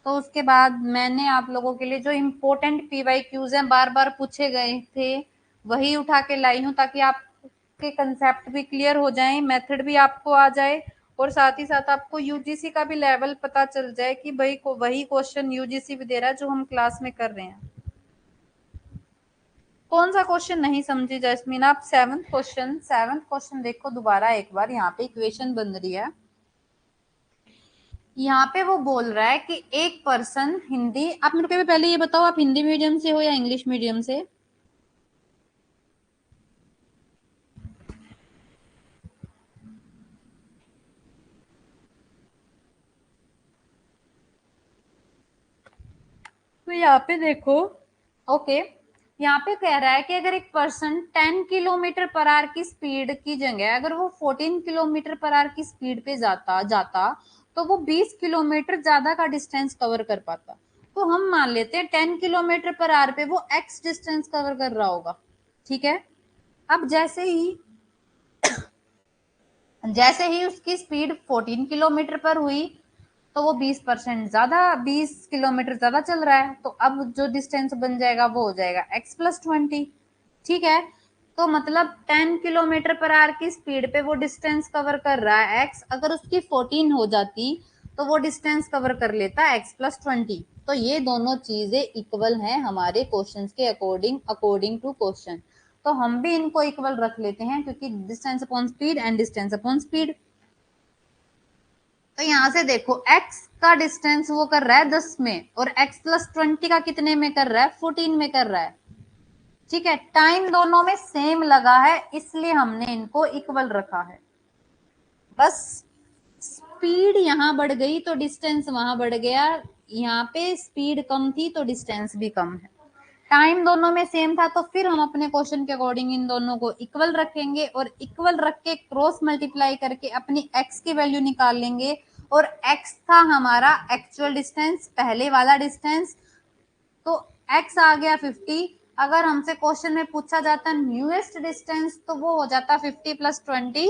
तो उसके बाद मैंने आप लोगों के लिए जो इम्पोर्टेंट पीवाईक्यूज हैं बार बार पूछे गए थे वही उठा के लाई हूँ, ताकि आपके कंसेप्ट भी क्लियर हो जाए, मेथड भी आपको आ जाए, और साथ ही साथ आपको यूजीसी का भी लेवल पता चल जाए कि भाई को वही क्वेश्चन यूजीसी भी दे रहा है जो हम क्लास में कर रहे हैं। कौन सा क्वेश्चन नहीं समझी जैस्मीन आप? सेवंथ क्वेश्चन देखो दोबारा एक बार, यहाँ पे इक्वेशन बन रही है। यहाँ पे वो बोल रहा है कि एक पर्सन हिंदी, आप मेरे को पहले ये बताओ आप हिंदी मीडियम से हो या इंग्लिश मीडियम से? तो यहाँ पे देखो, ओके, यहाँ पे कह रहा है कि अगर एक पर्सन 10 किलोमीटर पर आवर की स्पीड की जगह अगर वो 14 किलोमीटर पर आवर की स्पीड पे जाता जाता तो वो 20 किलोमीटर ज्यादा का डिस्टेंस कवर कर पाता। तो हम मान लेते हैं 10 किलोमीटर पर आवर पे वो x डिस्टेंस कवर कर रहा होगा। ठीक है, अब जैसे ही उसकी स्पीड 14 किलोमीटर पर हुई तो वो 20% ज्यादा, 20 किलोमीटर ज्यादा चल रहा है, तो अब जो डिस्टेंस बन जाएगा वो हो जाएगा x+20। ठीक है, तो मतलब 10 किलोमीटर पर आवर की स्पीड पे वो डिस्टेंस कवर कर रहा है x, अगर उसकी 14 हो जाती तो वो डिस्टेंस कवर कर लेता x+20। तो ये दोनों चीजें इक्वल हैं हमारे क्वेश्चंस के अकॉर्डिंग टू क्वेश्चन। तो हम भी इनको इक्वल रख लेते हैं, क्योंकि distance upon speed and distance upon speed. तो यहां से देखो x का डिस्टेंस वो कर रहा है 10 में, और x+20 का कितने में कर रहा है? 14 में कर रहा है। ठीक है, टाइम दोनों में सेम लगा है इसलिए हमने इनको इक्वल रखा है। बस स्पीड यहां बढ़ गई तो डिस्टेंस वहां बढ़ गया, यहाँ पे स्पीड कम थी तो डिस्टेंस भी कम है। टाइम दोनों में सेम था तो फिर हम अपने क्वेश्चन के अकॉर्डिंग इन दोनों को इक्वल रखेंगे, और इक्वल रख के क्रॉस मल्टीप्लाई करके अपनी x की वैल्यू निकाल लेंगे। और x था हमारा एक्चुअल डिस्टेंस, पहले वाला डिस्टेंस, तो x आ गया 50। अगर हमसे क्वेश्चन में पूछा जाता न्यूएस्ट डिस्टेंस तो वो हो जाता 50+20,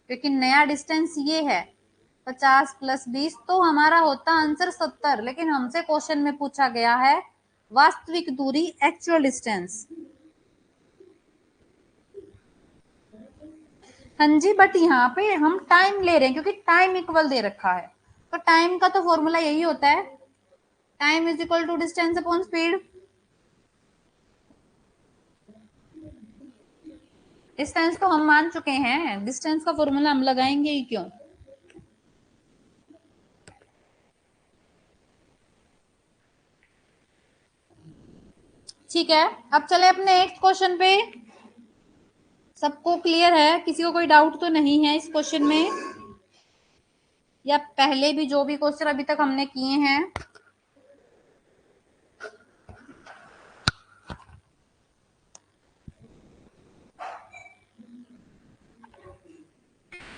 क्योंकि नया डिस्टेंस ये है 50+20, तो हमारा होता आंसर 70। लेकिन हमसे क्वेश्चन में पूछा गया है वास्तविक दूरी, एक्चुअल डिस्टेंस। हाँ जी, बट यहाँ पे हम टाइम ले रहे हैं क्योंकि टाइम इक्वल दे रखा है। तो टाइम का तो फॉर्मूला यही होता है, time is equal to distance upon speed. Distance तो हम मान चुके हैं, डिस्टेंस का फॉर्मूला हम लगाएंगे ही क्यों? ठीक है, अब चले अपने नेक्स्ट क्वेश्चन पे। सबको क्लियर है? किसी को कोई डाउट तो नहीं है इस क्वेश्चन में, या पहले भी जो भी क्वेश्चन अभी तक हमने किए हैं?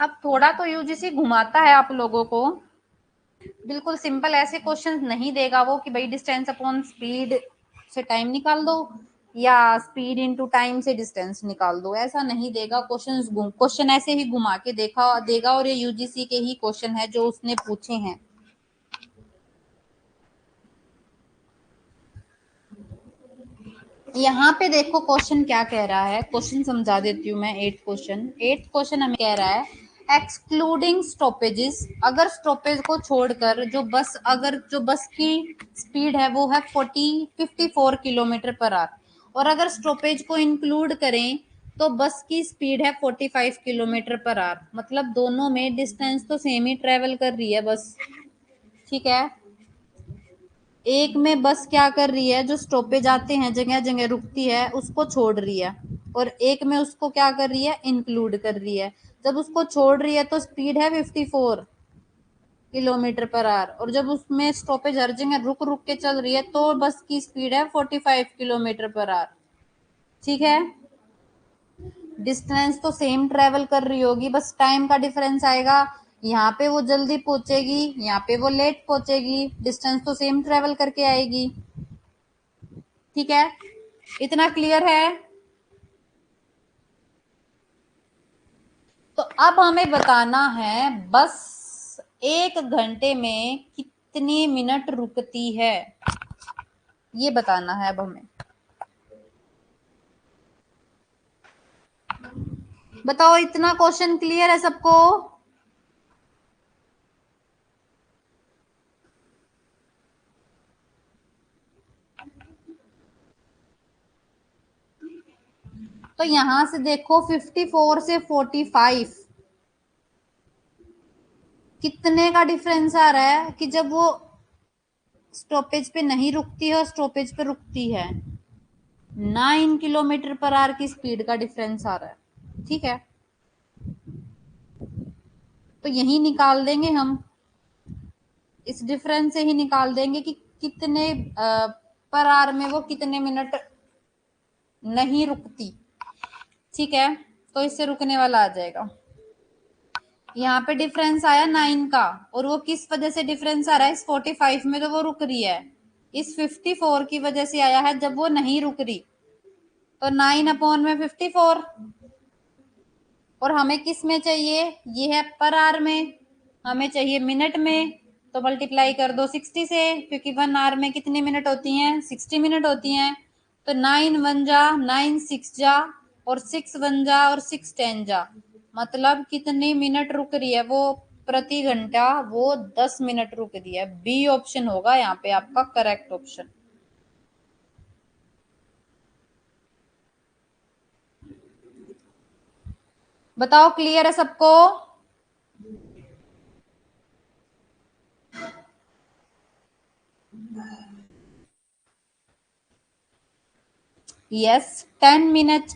अब थोड़ा तो यूजीसी घुमाता है आप लोगों को, बिल्कुल सिंपल ऐसे क्वेश्चन नहीं देगा वो कि भाई डिस्टेंस अपॉन स्पीड से टाइम निकाल दो या स्पीड इनटू टाइम से डिस्टेंस निकाल दो, ऐसा नहीं देगा। क्वेश्चन ऐसे ही घुमा के देखा देगा, और ये यूजीसी के ही क्वेश्चन है जो उसने पूछे हैं। यहाँ पे देखो क्वेश्चन क्या कह रहा है, क्वेश्चन समझा देती हूँ मैं। एट क्वेश्चन हमें कह रहा है एक्सक्लूडिंग स्टॉपेजेस, अगर स्टॉपेज को छोड़कर जो बस की स्पीड है वो है 54 किलोमीटर पर आवर, और अगर स्टॉपेज को इंक्लूड करें तो बस की स्पीड है 45 किलोमीटर पर आवर। मतलब दोनों में डिस्टेंस तो सेम ही ट्रेवल कर रही है बस, ठीक है। एक में बस क्या कर रही है, जो स्टॉपेज आते हैं जगह जगह रुकती है उसको छोड़ रही है, और एक में उसको क्या कर रही है, इंक्लूड कर रही है। जब उसको छोड़ रही है तो स्पीड है 54 किलोमीटर पर आवर, और जब उसमें स्टॉपेज हर जगह रुक रुक के चल रही है तो बस की स्पीड है 45 किलोमीटर पर आवर, ठीक है। डिस्टेंस तो सेम ट्रेवल कर रही होगी, बस टाइम का डिफरेंस आएगा। यहाँ पे वो जल्दी पहुंचेगी, यहाँ पे वो लेट पहुंचेगी, डिस्टेंस तो सेम ट्रेवल करके आएगी, ठीक है। इतना क्लियर है। तो अब हमें बताना है बस 1 घंटे में कितनी मिनट रुकती है, ये बताना है अब हमें। बताओ, इतना क्वेश्चन क्लियर है सबको? तो यहां से देखो 54 से 45 कितने का डिफरेंस आ रहा है, कि जब वो स्टॉपेज पे नहीं रुकती है और स्टॉपेज पे रुकती है, 9 किलोमीटर पर आवर की स्पीड का डिफरेंस आ रहा है, ठीक है। तो यही निकाल देंगे हम, इस डिफरेंस से ही निकाल देंगे कि कितने पर आवर में वो कितने मिनट नहीं रुकती, ठीक है। तो इससे रुकने वाला आ जाएगा। यहाँ पे डिफरेंस आया 9 का, और वो किस वजह से डिफरेंस आ रहा है, इस 45 में तो वो रुक रही है, इस 54 की वजह से आया है जब वो नहीं रुक रही। तो 9 अपॉन में 54, और हमें किस में चाहिए, ये है पर आवर में, हमें चाहिए मिनट में। तो मल्टीप्लाई कर दो 60 से, क्योंकि 1 आवर में कितनी मिनट होती हैं, 60 मिनट होती हैं। तो 9 1 जा 9 6 जा, और 6 1 जा और 6 10 जा, मतलब कितनी मिनट रुक रही है वो प्रति घंटा, वो 10 मिनट रुक रही है। बी ऑप्शन होगा यहाँ पे आपका करेक्ट ऑप्शन। बताओ, क्लियर है सबको? Yes, 10 minutes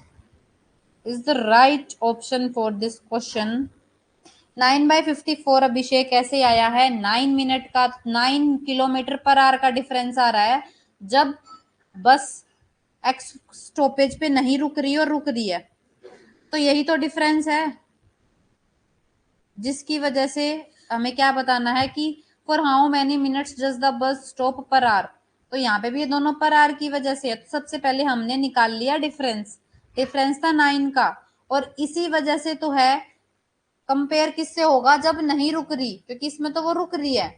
is the right option for this question. 9/54 अभिषेक कैसे आया है, 9 मिनट का, 9 किलोमीटर पर आवर का डिफरेंस आ रहा है जब बस एक्स स्टॉपेज पे नहीं रुक रही और रुक रही है। तो यही तो डिफरेंस है जिसकी वजह से हमें क्या बताना है कि for how many minutes just the bus stop per hour. तो यहाँ पे भी ये दोनों पर आवर की वजह से है। तो सबसे पहले हमने निकाल लिया डिफरेंस, डिफरेंस था 9 का, और इसी वजह से तो है। कंपेयर किससे होगा, जब नहीं रुक रही, क्योंकि इसमें तो वो रुक रही है।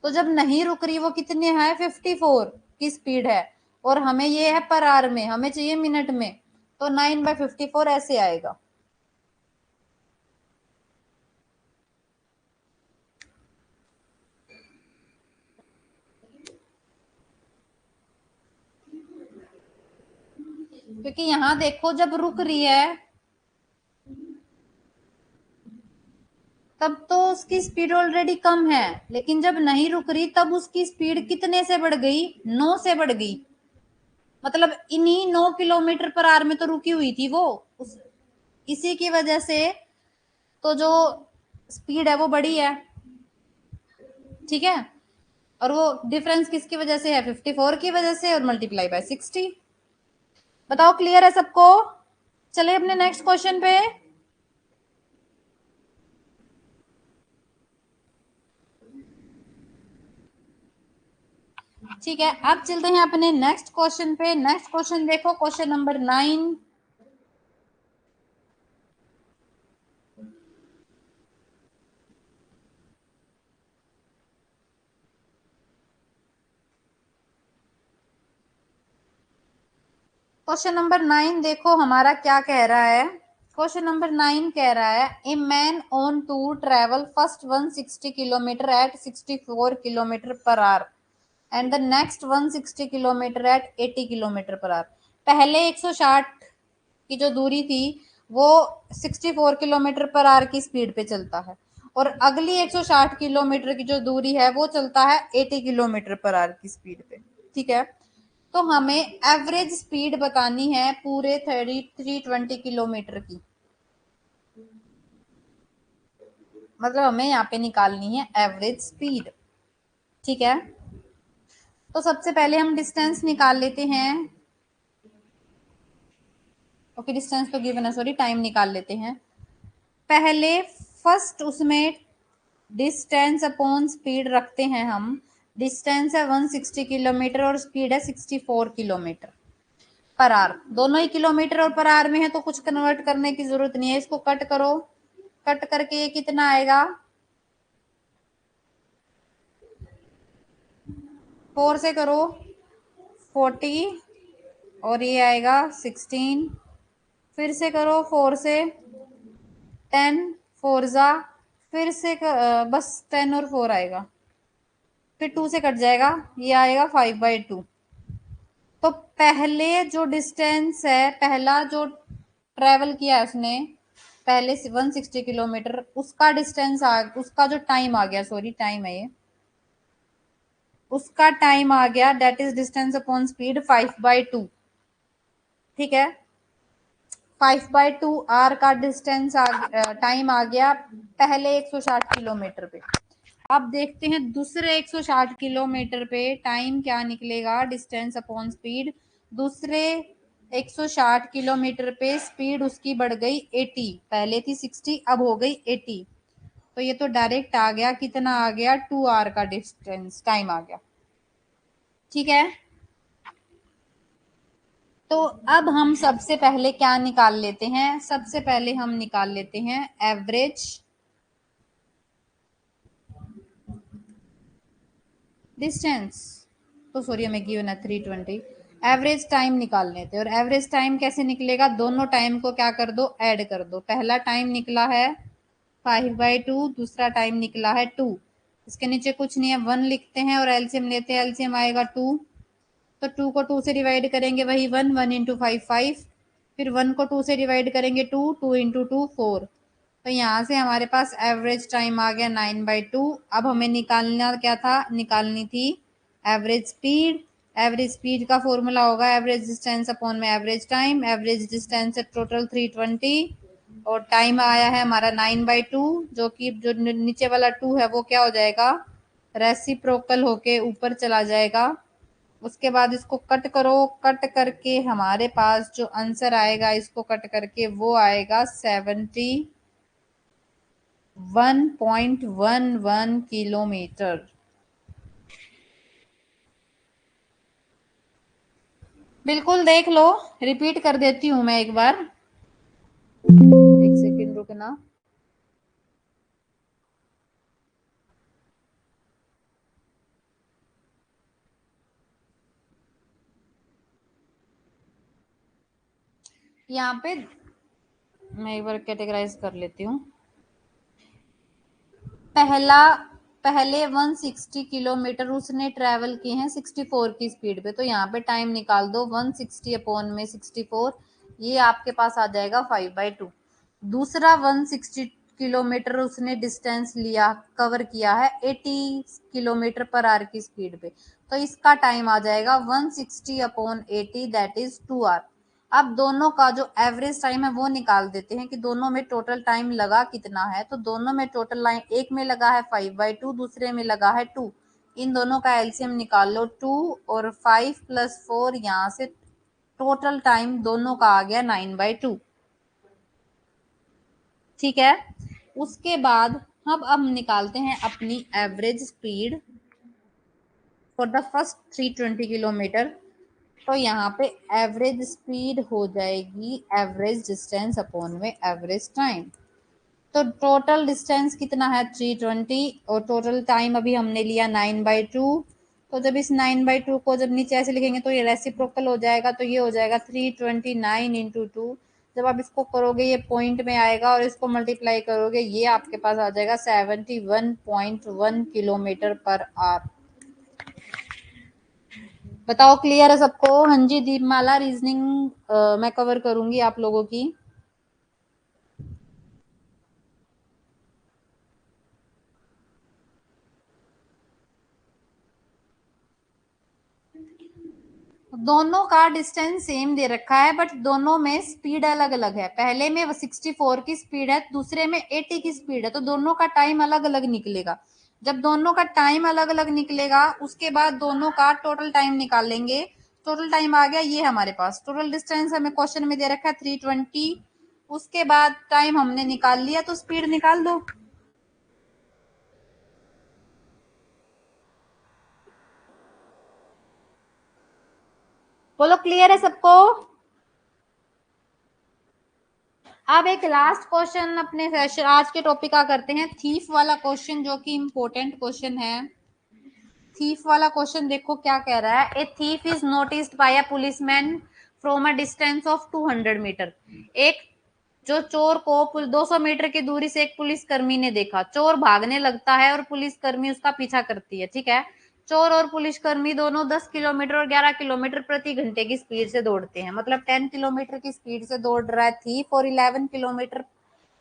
तो जब नहीं रुक रही वो कितने है, 54 की स्पीड है, और हमें ये है पर आवर में, हमें चाहिए मिनट में। तो 9/54 ऐसे आएगा। क्योंकि यहाँ देखो जब रुक रही है तब तो उसकी स्पीड ऑलरेडी कम है, लेकिन जब नहीं रुक रही तब उसकी स्पीड कितने से बढ़ गई, 9 से बढ़ गई। मतलब इन्हीं 9 किलोमीटर पर आवर में तो रुकी हुई थी वो, इसी की वजह से तो जो स्पीड है वो बड़ी है, ठीक है। और वो डिफरेंस किसकी वजह से है, 54 की वजह से, और मल्टीप्लाई बाय 60। बताओ, क्लियर है सबको? चले अपने नेक्स्ट क्वेश्चन पे। ठीक है, अब चलते हैं अपने नेक्स्ट क्वेश्चन पे। नेक्स्ट क्वेश्चन देखो, क्वेश्चन नंबर 9। क्वेश्चन नंबर 9 देखो हमारा क्या कह रहा है। क्वेश्चन नंबर 9 कह रहा है, a man on to travel first 160 kilometre at 64 kilometre per hour and the next 160 kilometre at 80 kilometre per hour. पहले 160 की जो दूरी थी वो 64 किलोमीटर पर आवर की स्पीड पे चलता है, और अगली 160 किलोमीटर की जो दूरी है वो चलता है 80 किलोमीटर पर आवर की स्पीड पे। ठीक है, तो हमें एवरेज स्पीड बतानी है पूरे 320 किलोमीटर की, मतलब हमें यहाँ पे निकालनी है एवरेज स्पीड। ठीक है, तो सबसे पहले हम डिस्टेंस निकाल लेते हैं। ओके, डिस्टेंस तो गिवन है, सॉरी, टाइम निकाल लेते हैं पहले। फर्स्ट उसमें डिस्टेंस अपॉन स्पीड रखते हैं हम। डिस्टेंस है 160 किलोमीटर और स्पीड है 64 किलोमीटर पर आवर। दोनों ही किलोमीटर और पर आवर में है तो कुछ कन्वर्ट करने की जरूरत नहीं है। इसको कट करो, कट करके ये कितना आएगा, 4 से करो 40, और ये आएगा 16। फिर से करो 4 से 10, 4 जा, फिर से बस 10 और 4 आएगा, फिर 2 से कट जाएगा, ये आएगा 5/2। तो पहले जो डिस्टेंस है, पहला जो ट्रेवल किया है उसने पहले से 160 किलोमीटर, उसका डिस्टेंस उसका जो टाइम आ गया, सॉरी टाइम है ये, उसका टाइम आ गया, that is distance upon speed 5/2। ठीक है, 5/2 आर का डिस्टेंस टाइम आ गया पहले 160 किलोमीटर पे। अब देखते हैं दूसरे 160 किलोमीटर पे टाइम क्या निकलेगा, डिस्टेंस अपॉन स्पीड। दूसरे 160 किलोमीटर पे स्पीड उसकी बढ़ गई 80, पहले थी 60 अब हो गई 80। तो ये तो डायरेक्ट आ गया, कितना आ गया, 2 आवर का डिस्टेंस टाइम आ गया। ठीक है, तो अब हम सबसे पहले क्या निकाल लेते हैं, सबसे पहले हम निकाल लेते हैं एवरेज डिस्टेंस। तो सॉरी, हमें गिवन है 320। एवरेज टाइम निकाल लेते हैं, और एवरेज टाइम कैसे निकलेगा, दोनों टाइम को क्या कर दो, ऐड कर दो। पहला टाइम निकला है 5/2, दूसरा टाइम निकला है 2। इसके नीचे कुछ नहीं है, 1 लिखते हैं और एलसीएम लेते हैं, एलसीएम आएगा 2। तो 2 को 2 से डिवाइड करेंगे वही 1, 1 इंटू 5 5, फिर 1 को 2 से डिवाइड करेंगे 2, 2 इंटू 2 4। तो यहाँ से हमारे पास एवरेज टाइम आ गया 9/2। अब हमें निकालना क्या था, निकालनी थी एवरेज स्पीड। एवरेज स्पीड का फॉर्मूला होगा एवरेज डिस्टेंस अपॉन में एवरेज टाइम। एवरेज डिस्टेंस है टोटल 320, और टाइम आया है हमारा 9/2, जो कि जो नीचे वाला 2 है वो क्या हो जाएगा, रेसिप्रोकल होके ऊपर चला जाएगा। उसके बाद इसको कट करो, कट करके हमारे पास जो आंसर आएगा इसको कट करके वो आएगा 71.11 किलोमीटर। बिल्कुल देख लो, रिपीट कर देती हूँ मैं एक बार, एक सेकंड रुकना। यहाँ पे मैं एक बार कैटेगराइज कर लेती हूँ। पहला, पहले 160 किलोमीटर उसने ट्रेवल किए हैं 64 की स्पीड पे, तो यहाँ पे टाइम निकाल दो 160 अपॉन में 64, ये आपके पास आ जाएगा 5/2। दूसरा 160 किलोमीटर उसने डिस्टेंस लिया, कवर किया है 80 किलोमीटर पर आवर की स्पीड पे, तो इसका टाइम आ जाएगा 160 अपॉन 80, दैट इज 2 आवर। अब दोनों का जो एवरेज टाइम है वो निकाल देते हैं कि दोनों में टोटल टाइम लगा कितना है। तो दोनों में टोटल लाइन, एक में लगा है 5/2, दूसरे में लगा है 2। इन दोनों का एलसीएम निकाल लो, 2 और 5 + 4, यहाँ से टोटल टाइम दोनों का आ गया 9/2। ठीक है, उसके बाद अब हम निकालते हैं अपनी average speed. For the first 320 kilometre. तो यहाँ पे एवरेज स्पीड हो जाएगी एवरेज डिस्टेंस अपॉन में एवरेज टाइम। तो टोटल डिस्टेंस कितना है 320 और टोटल टाइम अभी हमने लिया 9/2। तो जब इस 9/2 को जब नीचे ऐसे लिखेंगे तो ये रेसिप्रोकल हो जाएगा, तो ये हो जाएगा 329 इंटू 2। जब आप इसको करोगे ये पॉइंट में आएगा और इसको मल्टीप्लाई करोगे ये आपके पास आ जाएगा 71.1 किलोमीटर पर आवर। बताओ क्लियर है सबको? हाँ जी दीपमाला, रीजनिंग मैं कवर करूंगी आप लोगों की। दोनों का डिस्टेंस सेम दे रखा है बट दोनों में स्पीड अलग अलग है। पहले में 64 की स्पीड है, दूसरे में 80 की स्पीड है, तो दोनों का टाइम अलग अलग निकलेगा। जब दोनों का टाइम अलग अलग निकलेगा उसके बाद दोनों का टोटल टाइम निकालेंगे। टोटल टाइम आ गया ये हमारे पास। टोटल डिस्टेंस हमें क्वेश्चन में दे रखा है 320, उसके बाद टाइम हमने निकाल लिया तो स्पीड निकाल दो। बोलो क्लियर है सबको? अब एक लास्ट क्वेश्चन अपने सेशन आज के टॉपिक का करते हैं, थीफ वाला क्वेश्चन जो कि इम्पोर्टेंट क्वेश्चन है। थीफ वाला क्वेश्चन देखो क्या कह रहा है। A thief is noticed by a policeman from a distance of 200 metre. एक जो चोर को 200 मीटर की दूरी से एक पुलिसकर्मी ने देखा। चोर भागने लगता है और पुलिसकर्मी उसका पीछा करती है, ठीक है। चोर और पुलिसकर्मी दोनों 10 किलोमीटर और 11 किलोमीटर प्रति घंटे की स्पीड से दौड़ते हैं। मतलब 10 किलोमीटर की स्पीड से दौड़ रहा है थीफ और 11 किलोमीटर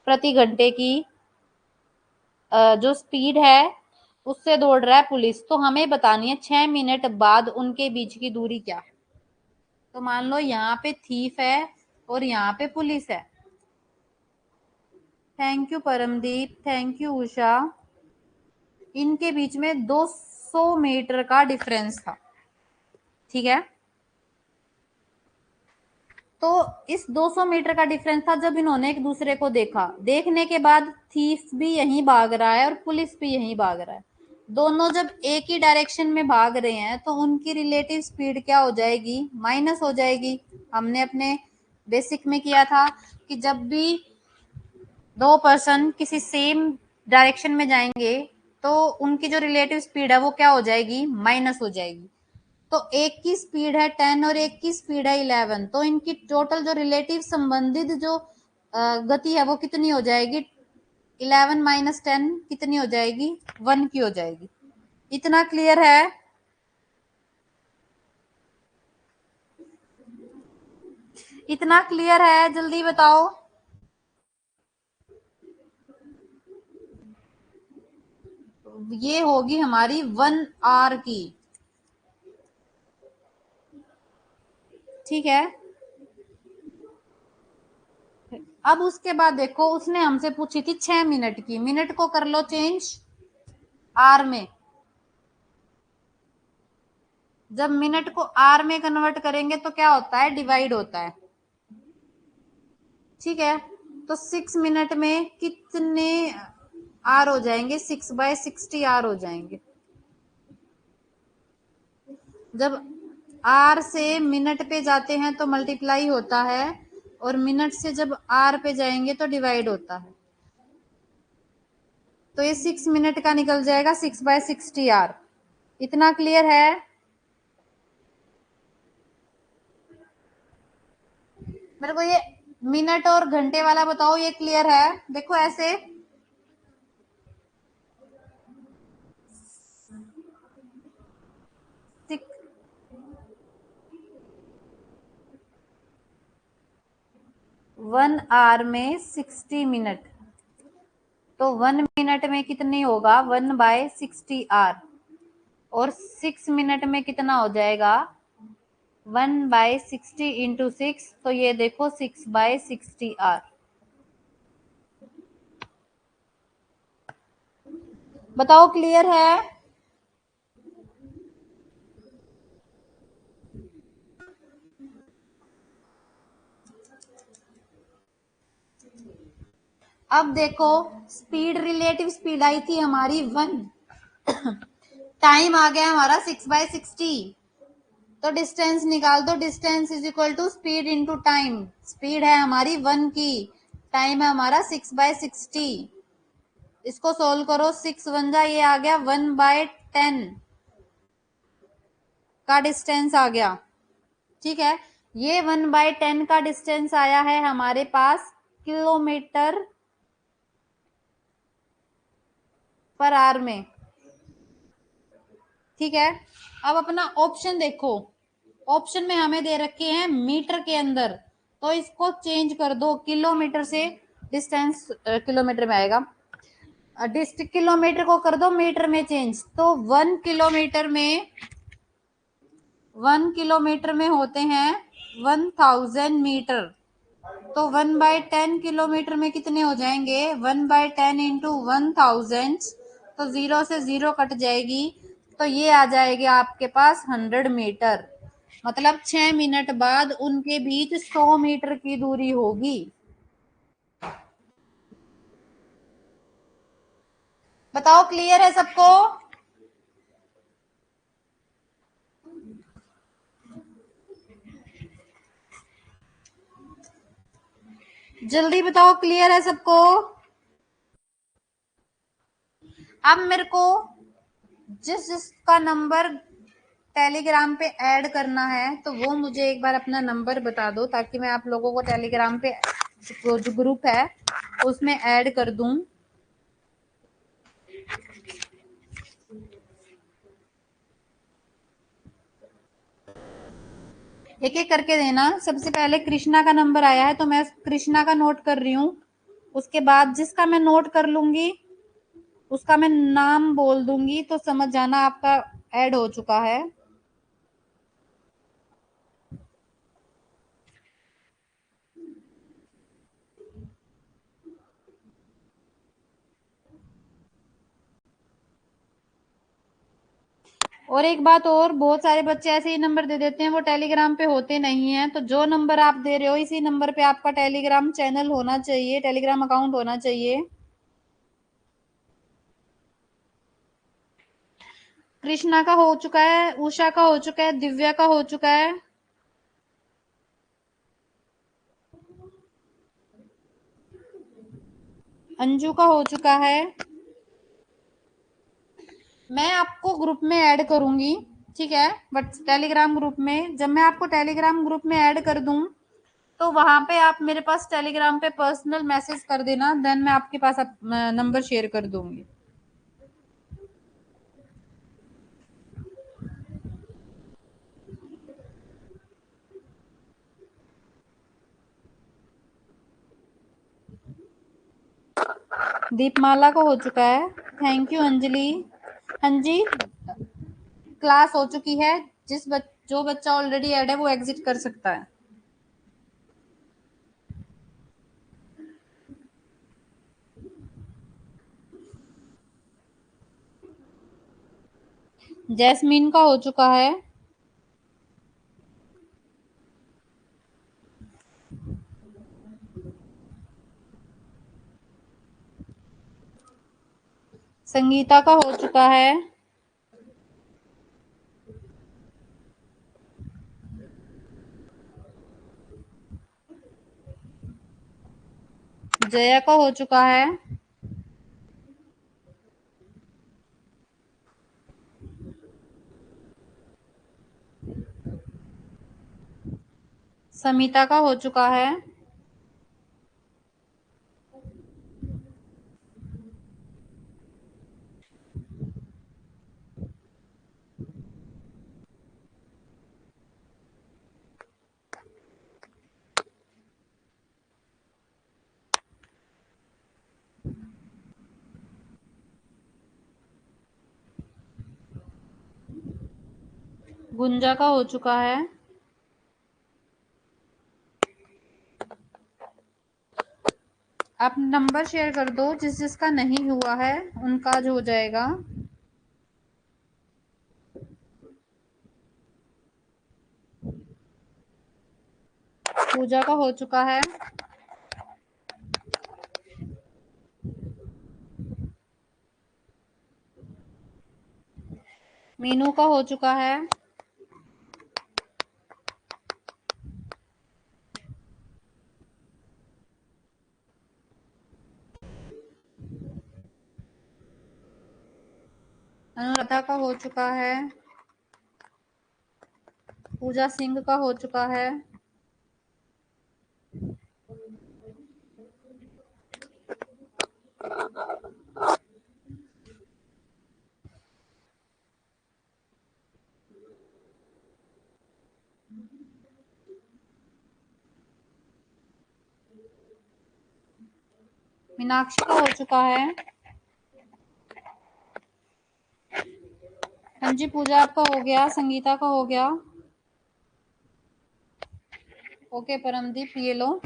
प्रति घंटे की जो स्पीड है उससे दौड़ रहा है पुलिस। तो हमें बतानी है 6 मिनट बाद उनके बीच की दूरी क्या है। तो मान लो यहाँ पे थीफ है और यहाँ पे पुलिस है। Thank you Paramdeep, thank you Usha. इनके बीच में 200 मीटर का डिफरेंस था, ठीक है। तो इस 200 मीटर का डिफरेंस था जब इन्होंने एक दूसरे को देखा। देखने के बाद थीफ भी यहीं भाग रहा है और पुलिस भी यहीं भाग रहा है। दोनों जब एक ही डायरेक्शन में भाग रहे हैं तो उनकी रिलेटिव स्पीड क्या हो जाएगी? माइनस हो जाएगी। हमने अपने बेसिक में किया था कि जब भी दो पर्सन किसी सेम डायरेक्शन में जाएंगे तो उनकी जो रिलेटिव स्पीड है वो क्या हो जाएगी? माइनस हो जाएगी। तो एक की स्पीड है 10 और एक की स्पीड है 11, तो इनकी टोटल जो रिलेटिव संबंधित जो गति है वो कितनी हो जाएगी? 11 - 10 कितनी हो जाएगी? 1 की हो जाएगी। इतना क्लियर है? इतना क्लियर है? जल्दी बताओ। ये होगी हमारी 1 आवर की, ठीक है। अब उसके बाद देखो उसने हमसे पूछी थी 6 मिनट की। मिनट को कर लो चेंज आर में। जब मिनट को आर में कन्वर्ट करेंगे तो क्या होता है? डिवाइड होता है, ठीक है। तो 6 मिनट में कितने आर हो जाएंगे? 6/60 आर हो जाएंगे। जब आर से मिनट पे जाते हैं तो मल्टीप्लाई होता है और मिनट से जब आर पे जाएंगे तो डिवाइड होता है। तो ये 6 मिनट का निकल जाएगा 6/60 आर। इतना क्लियर है? मेरे को ये मिनट और घंटे वाला बताओ, ये क्लियर है? देखो ऐसे 1 आवर में 60 मिनट, तो 1 मिनट में कितनी होगा? 1/60 आर। और 6 मिनट में कितना हो जाएगा? 1/60 इंटू 6, तो ये देखो 6/60 आर। बताओ क्लियर है? अब देखो स्पीड, रिलेटिव स्पीड आई थी हमारी 1, टाइम आ गया हमारा 6/60, तो डिस्टेंस निकाल दो। Distance is equal to speed into time. Speed है हमारी 1 की, टाइम है हमारा 6/60। इसको सोल्व करो, 6 × 1 ये आ गया 1/10 का डिस्टेंस आ गया। ठीक है, ये 1/10 का डिस्टेंस आया है हमारे पास किलोमीटर पर आवर में। ठीक है, अब अपना ऑप्शन देखो। ऑप्शन में हमें दे रखे हैं मीटर के अंदर, तो इसको चेंज कर दो किलोमीटर से। डिस्टेंस किलोमीटर में आएगा, डिस्ट्रिक्ट किलोमीटर को कर दो मीटर में चेंज। तो 1 किलोमीटर में होते हैं 1000 मीटर। तो 1/10 किलोमीटर में कितने हो जाएंगे? 1/10 इंटू 1000, तो 0 से 0 कट जाएगी, तो ये आ जाएगी आपके पास 100 मीटर। मतलब 6 मिनट बाद उनके बीच 100 मीटर की दूरी होगी। बताओ, क्लियर है सबको? जल्दी बताओ, क्लियर है सबको? अब मेरे को जिसका नंबर टेलीग्राम पे ऐड करना है, तो वो मुझे एक बार अपना नंबर बता दो, ताकि मैं आप लोगों को टेलीग्राम पे जो ग्रुप है उसमें ऐड कर दूं। एक एक करके देना। सबसे पहले कृष्णा का नंबर आया है, तो मैं कृष्णा का नोट कर रही हूँ। उसके बाद जिसका मैं नोट कर लूंगी उसका मैं नाम बोल दूंगी, तो समझ जाना आपका ऐड हो चुका है। और एक बात और, बहुत सारे बच्चे ऐसे ही नंबर दे देते हैं, वो टेलीग्राम पे होते नहीं है। तो जो नंबर आप दे रहे हो, इसी नंबर पे आपका टेलीग्राम चैनल होना चाहिए, टेलीग्राम अकाउंट होना चाहिए। कृष्णा का हो चुका है, उषा का हो चुका है, दिव्या का हो चुका है, अंजू का हो चुका है। मैं आपको ग्रुप में ऐड करूंगी, ठीक है, बट टेलीग्राम ग्रुप में जब मैं आपको टेलीग्राम ग्रुप में ऐड कर दूं, तो वहां पे आप मेरे पास टेलीग्राम पे पर्सनल मैसेज कर देना, देन मैं आपके पास नंबर शेयर कर दूंगी। दीपमाला को हो चुका है। Thank you Anjali. हाँ जी, क्लास हो चुकी है। जो बच्चा ऑलरेडी ऐड है वो एग्जिट कर सकता है। जैस्मीन का हो चुका है। संगीता का हो चुका है। जया का हो चुका है। समिता का हो चुका है। गुंजा का हो चुका है। आप नंबर शेयर कर दो, जिसका नहीं हुआ है उनका जो हो जाएगा। पूजा का हो चुका है। मीनू का हो चुका है। अनुराधा का हो चुका है। पूजा सिंह का हो चुका है। मीनाक्षी का हो चुका है। हाँ जी, पूजा आपका हो गया। संगीता का हो गया। ओके परमदीप, ये लो।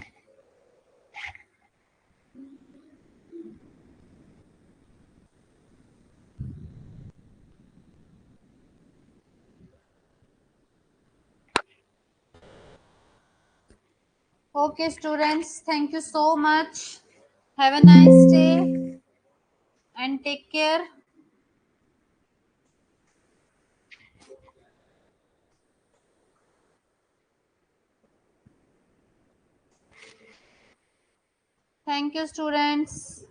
Okay, students, thank you so much. Have a nice day and take care. Thank you, students.